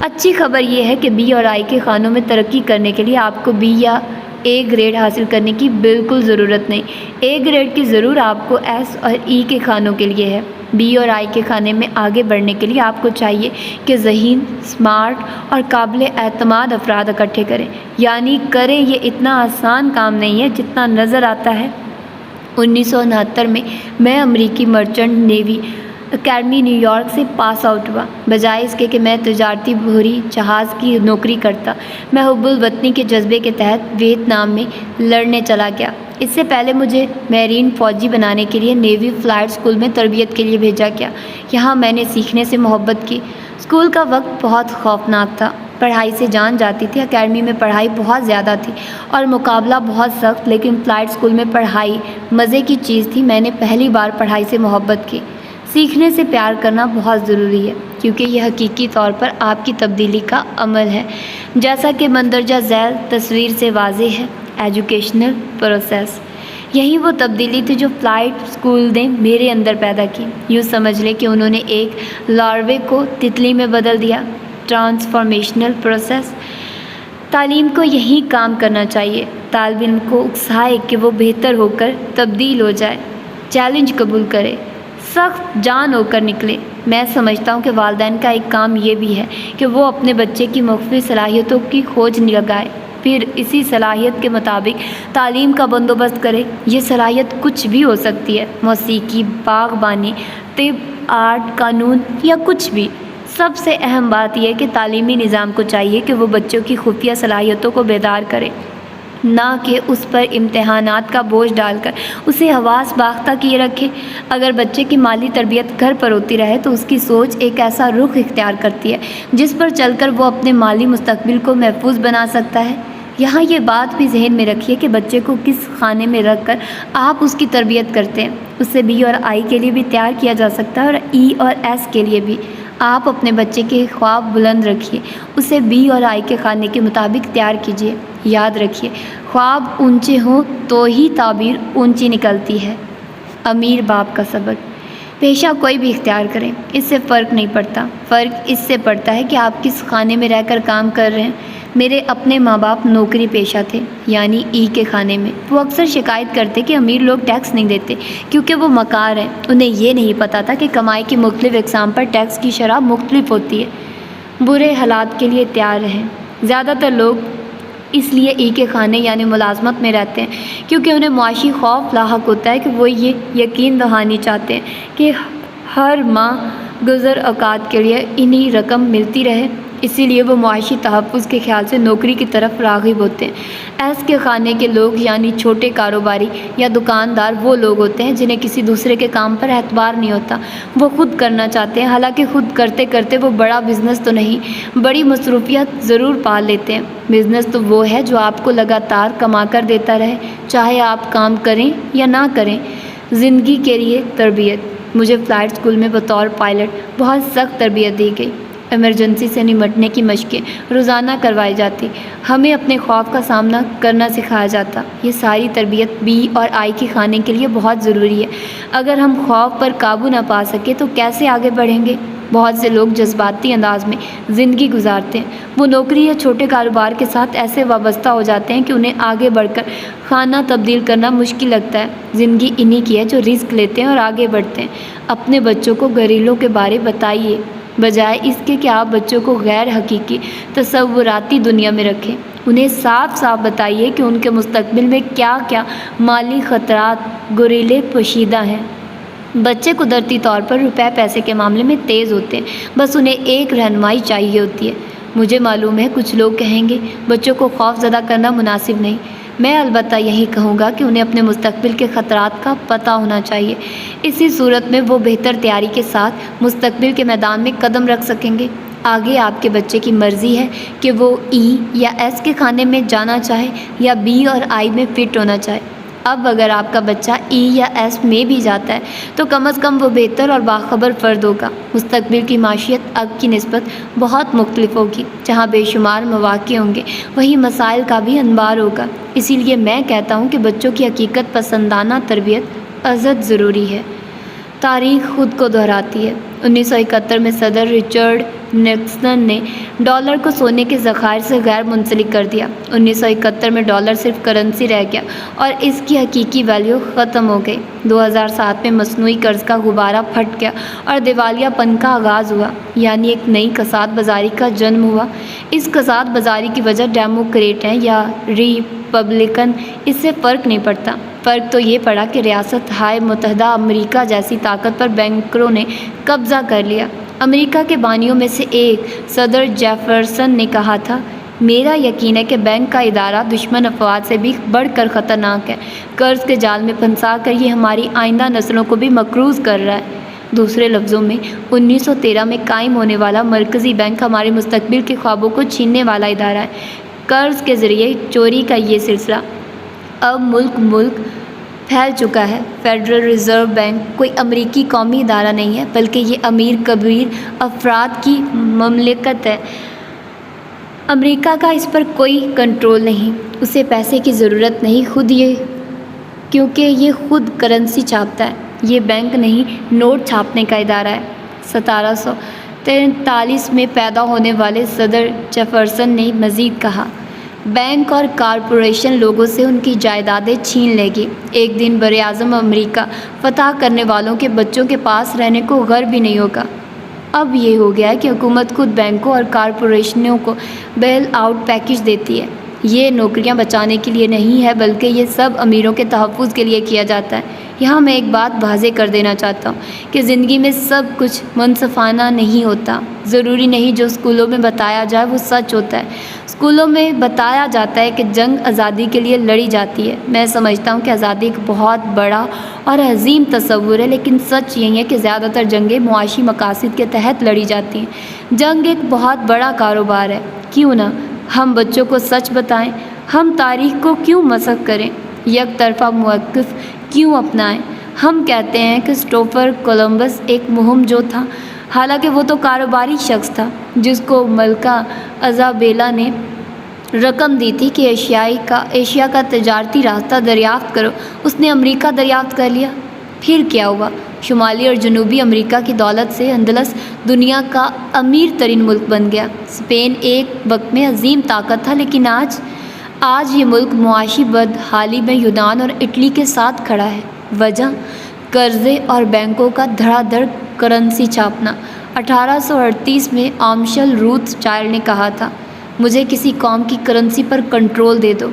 اچھی خبر یہ ہے کہ بی اور آئی کے خانوں میں ترقی کرنے کے لیے آپ کو بی یا اے گریڈ حاصل کرنے کی بالکل ضرورت نہیں۔ اے گریڈ کی ضرور آپ کو ایس اور ای کے خانوں کے لیے ہے۔ بی اور آئی کے کھانے میں آگے بڑھنے کے لیے آپ کو چاہیے کہ ذہین، اسمارٹ اور قابل اعتماد افراد اکٹھے کریں، یعنی کریں۔ یہ اتنا آسان کام نہیں ہے جتنا نظر آتا ہے۔ 1969 میں میں امریکی merchant navy academy new York سے پاس آؤٹ ہوا۔ بجائے اس کے کہ میں تجارتی بحری جہاز کی نوکری کرتا، میں حب الوطنی کے جذبے کے تحت ویتنام میں لڑنے چلا گیا۔ اس سے پہلے مجھے میرین فوجی بنانے کے لیے نیوی فلائٹ اسکول میں تربیت کے لیے بھیجا گیا۔ یہاں میں نے سیکھنے سے محبت کی۔ اسکول کا وقت بہت خوفناک تھا، پڑھائی سے جان جاتی تھی۔ اکیڈمی میں پڑھائی بہت زیادہ تھی اور مقابلہ بہت سخت، لیکن فلائٹ اسکول میں پڑھائی مزے کی چیز تھی۔ میں نے پہلی بار پڑھائی سے محبت کی۔ سیکھنے سے پیار کرنا بہت ضروری ہے، کیونکہ یہ حقیقی طور پر آپ کی تبدیلی کا عمل ہے، جیسا کہ مندرجہ ذیل تصویر سے واضح ہے۔ ایجوکیشنل پروسیس، یہی وہ تبدیلی تھی جو فلائٹ اسکول نے میرے اندر پیدا کی۔ یوں سمجھ لیں کہ انہوں نے ایک لاروے کو تتلی میں بدل دیا۔ ٹرانسفارمیشنل پروسیس، تعلیم کو یہی کام کرنا چاہیے۔ طالب علم کو اکسائے کہ وہ بہتر ہو کر تبدیل ہو جائے، چیلنج قبول کرے، سخت جان ہو کر نکلے۔ میں سمجھتا ہوں کہ والدین کا ایک کام یہ بھی ہے کہ وہ اپنے بچے کی مختلف صلاحیتوں کی کھوج لگائے، پھر اسی صلاحیت کے مطابق تعلیم کا بندوبست کرے۔ یہ صلاحیت کچھ بھی ہو سکتی ہے، موسیقی، باغبانی، طب، آرٹ، قانون یا کچھ بھی۔ سب سے اہم بات یہ ہے کہ تعلیمی نظام کو چاہیے کہ وہ بچوں کی خفیہ صلاحیتوں کو بیدار کرے، نہ کہ اس پر امتحانات کا بوجھ ڈال کر اسے حواس باختہ کیے رکھے۔ اگر بچے کی مالی تربیت گھر پر ہوتی رہے تو اس کی سوچ ایک ایسا رخ اختیار کرتی ہے جس پر چل کر وہ اپنے مالی مستقبل کو محفوظ بنا سکتا ہے۔ یہاں یہ بات بھی ذہن میں رکھیے کہ بچے کو کس خانے میں رکھ کر آپ اس کی تربیت کرتے ہیں، اسے بی اور آئی کے لیے بھی تیار کیا جا سکتا ہے اور ای اور ایس کے لیے بھی۔ آپ اپنے بچے کے خواب بلند رکھیے، اسے بی اور آئی کے خانے کے مطابق تیار کیجیے۔ یاد رکھیے، خواب اونچے ہوں تو ہی تعبیر اونچی نکلتی ہے۔ امیر باپ کا سبق، پیشہ کوئی بھی اختیار کریں، اس سے فرق نہیں پڑتا۔ فرق اس سے پڑتا ہے کہ آپ کس خانے میں رہ کر کام کر رہے ہیں۔ میرے اپنے ماں باپ نوکری پیشہ تھے، یعنی ای کے خانے میں۔ وہ اکثر شکایت کرتے کہ امیر لوگ ٹیکس نہیں دیتے کیونکہ وہ مکار ہیں۔ انہیں یہ نہیں پتہ تھا کہ کمائی کی مختلف اقسام پر ٹیکس کی شرح مختلف ہوتی ہے۔ برے حالات کے لیے تیار رہیں۔ زیادہ تر لوگ اس لیے ای کے خانے یعنی ملازمت میں رہتے ہیں کیونکہ انہیں معاشی خوف لاحق ہوتا ہے کہ وہ یہ یقین دہانی چاہتے ہیں کہ ہر ماہ گزر اوقات کے لیے انہیں رقم ملتی رہے، اسی لیے وہ معاشی تحفظ کے خیال سے نوکری کی طرف راغب ہوتے ہیں۔ ایس کے خانے کے لوگ یعنی چھوٹے کاروباری یا دکاندار وہ لوگ ہوتے ہیں جنہیں کسی دوسرے کے کام پر اعتبار نہیں ہوتا۔ وہ خود کرنا چاہتے ہیں، حالانکہ خود کرتے کرتے وہ بڑا بزنس تو نہیں، بڑی مصروفیات ضرور پال لیتے ہیں۔ بزنس تو وہ ہے جو آپ کو لگاتار کما کر دیتا رہے، چاہے آپ کام کریں یا نہ کریں۔ زندگی کے لیے تربیت، مجھے فلائٹ اسکول میں بطور پائلٹ بہت سخت تربیت دی گئی۔ ایمرجنسی سے نمٹنے کی مشقیں روزانہ کروائی جاتی، ہمیں اپنے خوف کا سامنا کرنا سکھایا جاتا۔ یہ ساری تربیت بی اور آئی کے خانے کے لیے بہت ضروری ہے۔ اگر ہم خوف پر قابو نہ پا سکے تو کیسے آگے بڑھیں گے؟ بہت سے لوگ جذباتی انداز میں زندگی گزارتے ہیں۔ وہ نوکری یا چھوٹے کاروبار کے ساتھ ایسے وابستہ ہو جاتے ہیں کہ انہیں آگے بڑھ کر خانہ تبدیل کرنا مشکل لگتا ہے۔ زندگی انہی کی ہے جو رسک لیتے ہیں اور آگے بڑھتے ہیں۔ اپنے بچوں کو گھریلوں کے بارے بتائیے، بجائے اس کے کہ آپ بچوں کو غیر حقیقی تصوراتی دنیا میں رکھیں۔ انہیں صاف صاف بتائیے کہ ان کے مستقبل میں کیا کیا مالی خطرات گریلے پوشیدہ ہیں۔ بچے قدرتی طور پر روپے پیسے کے معاملے میں تیز ہوتے ہیں، بس انہیں ایک رہنمائی چاہیے ہوتی ہے۔ مجھے معلوم ہے کچھ لوگ کہیں گے بچوں کو خوف زدہ کرنا مناسب نہیں۔ میں البتہ یہی کہوں گا کہ انہیں اپنے مستقبل کے خطرات کا پتہ ہونا چاہیے۔ اسی صورت میں وہ بہتر تیاری کے ساتھ مستقبل کے میدان میں قدم رکھ سکیں گے۔ آگے آپ کے بچے کی مرضی ہے کہ وہ ای یا ایس کے خانے میں جانا چاہے یا بی اور آئی میں فٹ ہونا چاہے۔ اب اگر آپ کا بچہ ای یا ایس میں بھی جاتا ہے تو کم از کم وہ بہتر اور باخبر فرد ہوگا۔ مستقبل کی معیشت اب کی نسبت بہت مختلف ہوگی۔ جہاں بے شمار مواقع ہوں گے وہیں مسائل کا بھی انبار ہوگا۔ اسی لیے میں کہتا ہوں کہ بچوں کی حقیقت پسندانہ تربیت ازحد ضروری ہے۔ تاریخ خود کو دہراتی ہے۔ 1971 میں صدر رچرڈ نکسن نے ڈالر کو سونے کے ذخائر سے غیر منسلک کر دیا۔ 1971 میں ڈالر صرف کرنسی رہ گیا اور اس کی حقیقی ویلیو ختم ہو گئی۔ 2007 میں مصنوعی قرض کا غبارہ پھٹ گیا اور دیوالیہ پن کا آغاز ہوا، یعنی ایک نئی کساد بازاری کا جنم ہوا۔ اس کساد بازاری کی وجہ ڈیموکریٹ ہیں یا ریپبلکن، اس سے فرق نہیں پڑتا۔ فرق تو یہ پڑا کہ ریاست ہائے متحدہ امریکہ جیسی طاقت پر بینکروں نے قبضہ کر لیا۔ امریکہ کے بانیوں میں سے ایک صدر جیفرسن نے کہا تھا، میرا یقین ہے کہ بینک کا ادارہ دشمن افواج سے بھی بڑھ کر خطرناک ہے۔ قرض کے جال میں پھنسا کر یہ ہماری آئندہ نسلوں کو بھی مقروض کر رہا ہے۔ دوسرے لفظوں میں 1913 میں قائم ہونے والا مرکزی بینک ہمارے مستقبل کے خوابوں کو چھیننے والا ادارہ ہے۔ قرض کے ذریعے چوری کا یہ سلسلہ اب ملک پھیل چکا ہے۔ فیڈرل ریزرو بینک کوئی امریکی قومی ادارہ نہیں ہے، بلکہ یہ امیر کبیر افراد کی مملکت ہے۔ امریکہ کا اس پر کوئی کنٹرول نہیں، اسے پیسے کی ضرورت نہیں، کیونکہ یہ خود کرنسی چھاپتا ہے۔ یہ بینک نہیں، نوٹ چھاپنے کا ادارہ ہے۔ 1743 میں پیدا ہونے والے صدر جیفرسن نے مزید کہا، بینک اور کارپوریشن لوگوں سے ان کی جائیدادیں چھین لے گی۔ ایک دن براعظم امریکہ فتح کرنے والوں کے بچوں کے پاس رہنے کو غر بھی نہیں ہوگا۔ اب یہ ہو گیا ہے کہ حکومت خود بینکوں اور کارپوریشنوں کو بیل آؤٹ پیکج دیتی ہے۔ یہ نوکریاں بچانے کے لیے نہیں ہے، بلکہ یہ سب امیروں کے تحفظ کے لیے کیا جاتا ہے۔ یہاں میں ایک بات واضح کر دینا چاہتا ہوں کہ زندگی میں سب کچھ منصفانہ نہیں ہوتا۔ ضروری نہیں جو اسکولوں میں بتایا جائے وہ سچ ہوتا ہے۔ اسکولوں میں بتایا جاتا ہے کہ جنگ آزادی کے لیے لڑی جاتی ہے۔ میں سمجھتا ہوں کہ آزادی ایک بہت بڑا اور عظیم تصور ہے، لیکن سچ یہی ہے کہ زیادہ تر جنگیں معاشی مقاصد کے تحت لڑی جاتی ہیں۔ جنگ ایک بہت بڑا کاروبار ہے۔ کیوں نہ ہم بچوں کو سچ بتائیں؟ ہم تاریخ کو کیوں مسخ کریں؟ یک طرفہ موقف کیوں اپنائیں؟ ہم کہتے ہیں کہ کرسٹوفر کولمبس ایک مہم جو تھا، حالانکہ وہ تو کاروباری شخص تھا جس کو ملکہ ایزابیلا نے رقم دی تھی کہ ایشیا کا تجارتی راستہ دریافت کرو۔ اس نے امریکہ دریافت کر لیا۔ پھر کیا ہوا؟ شمالی اور جنوبی امریکہ کی دولت سے اندلس دنیا کا امیر ترین ملک بن گیا۔ اسپین ایک وقت میں عظیم طاقت تھا، لیکن آج یہ ملک معاشی بدحالی میں یونان اور اٹلی کے ساتھ کھڑا ہے۔ وجہ قرضے اور بینکوں کا دھڑا دھڑ کرنسی چھاپنا۔ 1838 میں آمشل روتھ چائلڈ نے کہا تھا، مجھے کسی قوم کی کرنسی پر کنٹرول دے دو،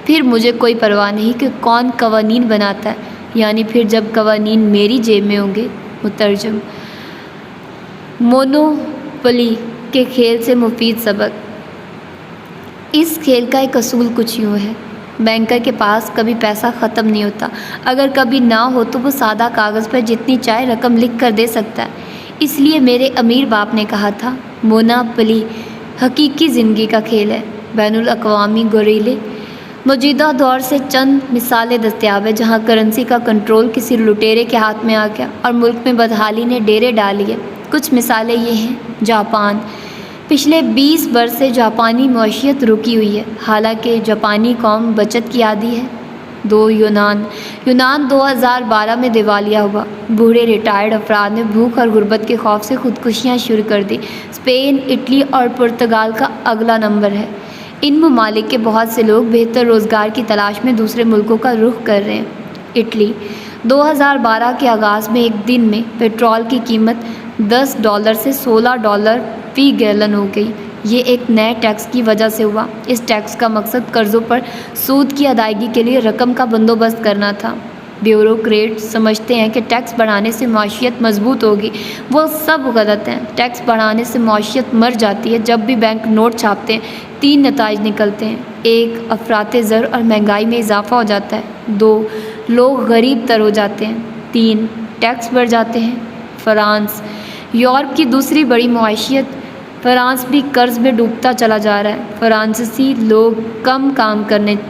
پھر مجھے کوئی پرواہ نہیں کہ کون قوانین بناتا ہے، یعنی پھر جب قوانین میری جیب میں ہوں گے۔ مترجم۔ مونوپولی کے کھیل سے مفید سبق۔ اس کھیل کا ایک اصول کچھ یوں ہے، بینکر کے پاس کبھی پیسہ ختم نہیں ہوتا۔ اگر کبھی نہ ہو تو وہ سادہ کاغذ پر جتنی چاہے رقم لکھ کر دے سکتا ہے۔ اس لیے میرے امیر باپ نے کہا تھا، مونوپولی حقیقی زندگی کا کھیل ہے۔ بین الاقوامی گوریلے۔ موجودہ دور سے چند مثالیں دستیاب ہیں جہاں کرنسی کا کنٹرول کسی لٹیرے کے ہاتھ میں آ گیا اور ملک میں بدحالی نے ڈیرے ڈال لیے۔ کچھ مثالیں یہ ہیں۔ جاپان۔ پچھلے 20 برس سے جاپانی معیشت رکی ہوئی ہے، حالانکہ جاپانی قوم بچت کی عادی ہے۔ 2. یونان 2012 میں دیوالیہ ہوا۔ بوڑھے ریٹائرڈ افراد نے بھوک اور غربت کے خوف سے خودکشیاں شروع کر دی۔ اسپین، اٹلی اور پرتگال کا اگلا نمبر ہے۔ ان ممالک کے بہت سے لوگ بہتر روزگار کی تلاش میں دوسرے ملکوں کا رخ کر رہے ہیں۔ اٹلی 2012 کے آغاز میں ایک دن میں پیٹرول کی قیمت $10 سے $16 فی گیلن ہو گئی۔ یہ ایک نئے ٹیکس کی وجہ سے ہوا۔ اس ٹیکس کا مقصد قرضوں پر سود کی ادائیگی کے لیے رقم کا بندوبست کرنا تھا۔ بیوروکریٹ سمجھتے ہیں کہ ٹیکس بڑھانے سے معیشت مضبوط ہوگی۔ وہ سب غلط ہیں۔ ٹیکس بڑھانے سے معیشت مر جاتی ہے۔ جب بھی بینک نوٹ چھاپتے ہیں 3 نتائج نکلتے ہیں۔ 1. افراط زر اور مہنگائی میں اضافہ ہو جاتا ہے۔ 2. لوگ غریب تر ہو جاتے ہیں۔ 3. ٹیکس بڑھ جاتے ہیں۔ فرانس یورپ کی دوسری بڑی معیشت فرانس بھی قرض میں ڈوبتا چلا جا رہا ہے۔ فرانسیسی لوگ کم کام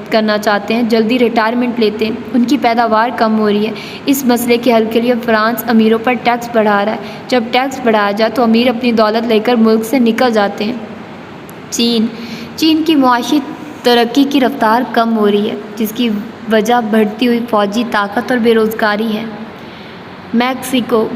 کرنا چاہتے ہیں، جلدی ریٹائرمنٹ لیتے ہیں، ان کی پیداوار کم ہو رہی ہے۔ اس مسئلے کے حل کے لیے فرانس امیروں پر ٹیکس بڑھا رہا ہے۔ جب ٹیکس بڑھایا جائے تو امیر اپنی دولت لے کر ملک سے نکل جاتے ہیں۔ چین کی معاشی ترقی کی رفتار کم ہو رہی ہے، جس کی وجہ بڑھتی ہوئی فوجی طاقت اور بے روزگاری ہے۔ میکسیکو،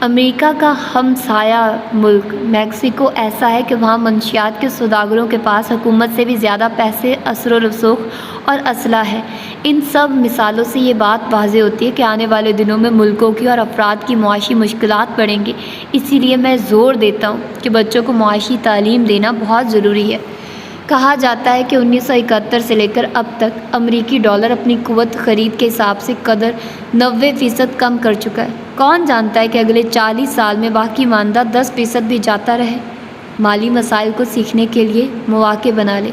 امریکہ کا ہمسایہ ملک میکسیکو ایسا ہے کہ وہاں منشیات کے سوداگروں کے پاس حکومت سے بھی زیادہ پیسے، اثر و رسوخ اور اسلحہ ہے۔ ان سب مثالوں سے یہ بات واضح ہوتی ہے کہ آنے والے دنوں میں ملکوں کی اور افراد کی معاشی مشکلات بڑھیں گی۔ اسی لیے میں زور دیتا ہوں کہ بچوں کو معاشی تعلیم دینا بہت ضروری ہے۔ کہا جاتا ہے کہ 1971 سے لے کر اب تک امریکی ڈالر اپنی قوت خرید کے حساب سے قدر 90% کم کر چکا ہے۔ کون جانتا ہے کہ اگلے 40 سال میں باقی ماندہ 10% بھی جاتا رہے۔ مالی مسائل کو سیکھنے کے لیے مواقع بنا لے۔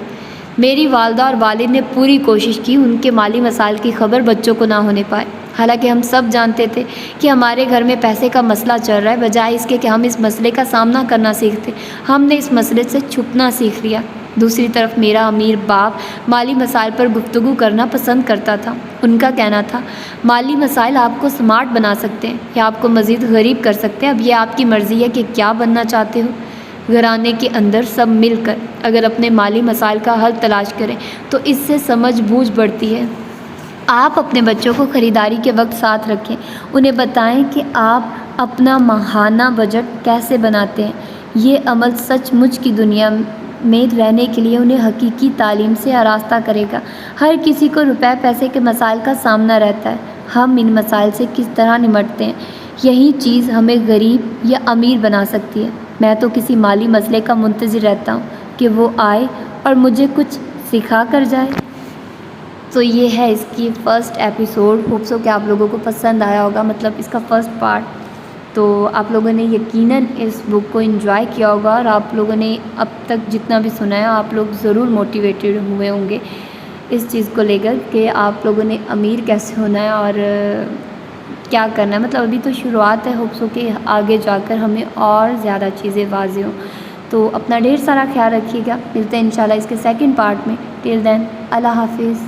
میری والدہ اور والد نے پوری کوشش کی ان کے مالی مسائل کی خبر بچوں کو نہ ہونے پائے۔ حالانکہ ہم سب جانتے تھے کہ ہمارے گھر میں پیسے کا مسئلہ چل رہا ہے، بجائے اس کے کہ ہم اس مسئلے کا سامنا کرنا سیکھتے، ہم نے اس مسئلے سے چھپنا سیکھ لیا۔ دوسری طرف میرا امیر باپ مالی مسائل پر گفتگو کرنا پسند کرتا تھا۔ ان کا کہنا تھا، مالی مسائل آپ کو سمارٹ بنا سکتے ہیں یا آپ کو مزید غریب کر سکتے ہیں، اب یہ آپ کی مرضی ہے کہ کیا بننا چاہتے ہو۔ گھرانے کے اندر سب مل کر اگر اپنے مالی مسائل کا حل تلاش کریں تو اس سے سمجھ بوجھ بڑھتی ہے۔ آپ اپنے بچوں کو خریداری کے وقت ساتھ رکھیں، انہیں بتائیں کہ آپ اپنا ماہانہ بجٹ کیسے بناتے ہیں۔ یہ عمل سچ مچ کی دنیا میں رہنے کے لیے انہیں حقیقی تعلیم سے آراستہ کرے گا۔ ہر کسی کو روپے پیسے کے مسائل کا سامنا رہتا ہے۔ ہم ان مسائل سے کس طرح نمٹتے ہیں، یہی چیز ہمیں غریب یا امیر بنا سکتی ہے۔ میں تو کسی مالی مسئلے کا منتظر رہتا ہوں کہ وہ آئے اور مجھے کچھ سکھا کر جائے۔ تو یہ ہے اس کی فرسٹ ایپیسوڈ۔ ہوپ سو کہ آپ لوگوں کو پسند آیا ہوگا، مطلب اس کا فرسٹ پارٹ۔ تو آپ لوگوں نے یقیناً اس بک کو انجوائے کیا ہوگا اور آپ لوگوں نے اب تک جتنا بھی سنا ہے آپ لوگ ضرور موٹیویٹڈ ہوئے ہوں گے اس چیز کو لے کر کہ آپ لوگوں نے امیر کیسے ہونا ہے اور کیا کرنا ہے۔ مطلب ابھی تو شروعات ہے، ہوپ سو کہ آگے جا کر ہمیں اور زیادہ چیزیں واضح ہوں۔ تو اپنا ڈھیر سارا خیال رکھیے گا، ملتے ہیں انشاءاللہ اس کے سیکنڈ پارٹ میں۔ ٹل دین، اللہ حافظ۔